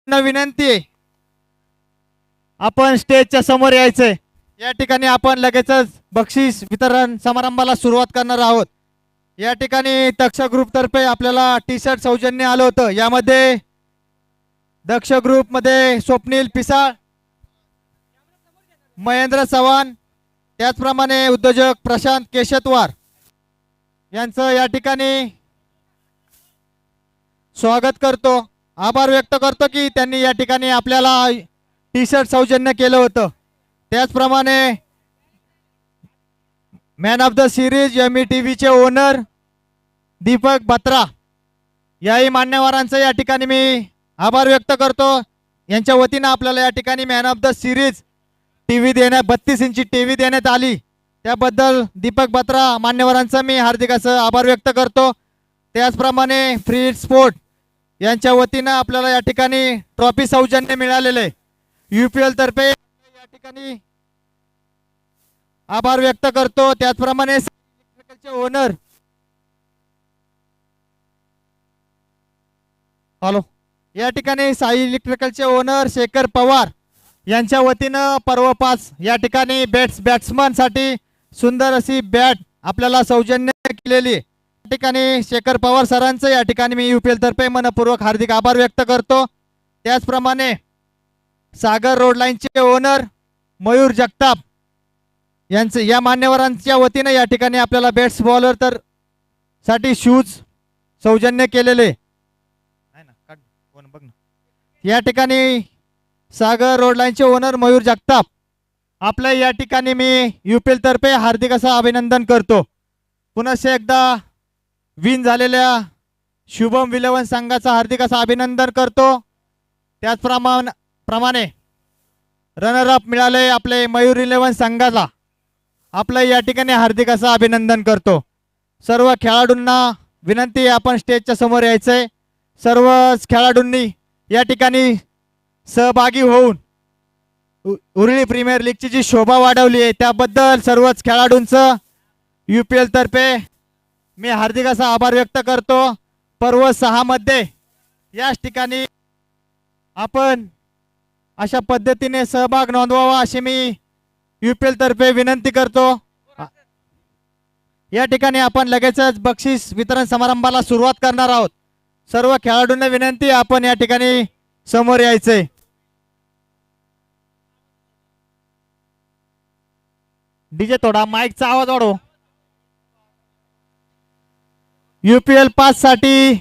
Speaker 4: विनंती आहे, आपण स्टेजच्या समोर यायचंय. या ठिकाणी आपण लगेचच बक्षीस वितरण समारंभाला सुरुवात करणार आहोत. या ठिकाणी दक्ष ग्रुप तर्फे आपल्याला टी शर्ट सौजन्य आलं होतं. यामध्ये दक्ष ग्रुप मध्ये स्वप्नील पिसाळ, महेंद्र चव्हाण, त्याचप्रमाणे उद्योजक प्रशांत केशतवार यांचं या ठिकाणी स्वागत करतो. आभार व्यक्त करतो की त्यांनी या ठिकाणी आपल्याला टी शर्ट सौजन्य केलं होतं. त्याचप्रमाणे man of the series ME-TV owner Deepak Batra याही मान्यवरांचं या ठिकाणी मी आभार व्यक्त करतो. यांच्या वतीनं आपल्याला या ठिकाणी man of the series TV 32 इंची टीव्ही देण्यात आली. त्याबद्दल दीपक बत्रा मान्यवरांचा मी हार्दिक असं आभार व्यक्त करतो. त्याचप्रमाणे फ्री स्पोर्ट यांच्या वतीनं आपल्याला या ठिकाणी ट्रॉफी सौजन्य मिळालेले UPL तर्फे या ठिकाणी आभार व्यक्त करतो. त्याचप्रमाणे इलेक्ट्रिकलचे ओनर हॅलो या ठिकाणी साई इलेक्ट्रिकलचे ओनर शेखर पवार यांच्या वतीनं पर्व 5 या ठिकाणी बॅट्समन साठी सुंदर अशी बॅट आपल्याला सौजन्य केलेली. या ठिकाणी शेखर पवार सरांचं या ठिकाणी मी UPL तर्फे मनपूर्वक हार्दिक आभार व्यक्त करतो. त्याचप्रमाणे सागर रोड लाईनचे ओनर मयूर जगताप यांचे या मान्यवरांच्या वतीने या ठिकाणी आपल्याला बॅट्स बॉलर तर साठी शूज सौजन्य केलेले. या ठिकाणी सागर रोड लाईनचे ओनर मयूर जगताप आपल्या या ठिकाणी मी UPL तर्फे हार्दिक असं अभिनंदन करतो. पुन्हा एकदा विन झालेल्या शुभम विलवन संघाचा हार्दिक असं अभिनंदन करतो. त्याचप्रमाणे रनर अप मिळाले आपले मयूर 11 संघाला आपलं या ठिकाणी हार्दिक असं अभिनंदन करतो. सर्व खेळाडूंना विनंती आहे, आपण स्टेजच्या समोर यायचंय. सर्व खेळाडूंनी या ठिकाणी सहभागी होऊन उरळी प्रीमियर लीगची जी शोभा वाढवली आहे त्याबद्दल सर्वच खेळाडूंचं UPL तर्फे मी हार्दिक असा आभार व्यक्त करतो. पर्व 6 मध्ये याच ठिकाणी आपण अशा पद्धतीने सहभाग नोंदवावा अशी मी UPL तर्फे विनंती करतो. या ठिकाणी आपण लगेचच बक्षीस वितरण समारंभाला सुरुवात करणार आहोत. सर्व खेळाडूंना विनंती आपण या ठिकाणी समोर यायचंय. डीजे थोडा माईकचा आवाज वाढव. UPL 5 साठी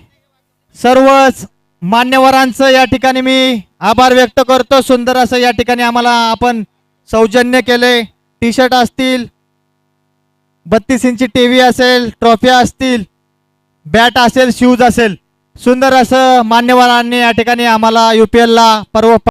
Speaker 4: सर्वच मान्यवरांचं या ठिकाणी मी आभार व्यक्त करतो. सुंदर असं या ठिकाणी आम्हाला आपण सौजन्य केले. टी शर्ट असतील, 32 इंची टीव्ही असेल, ट्रॉफ्या असतील, बॅट असेल, शूज असेल, सुंदर असं मान्यवरांनी या ठिकाणी आम्हाला UPL ला पर्व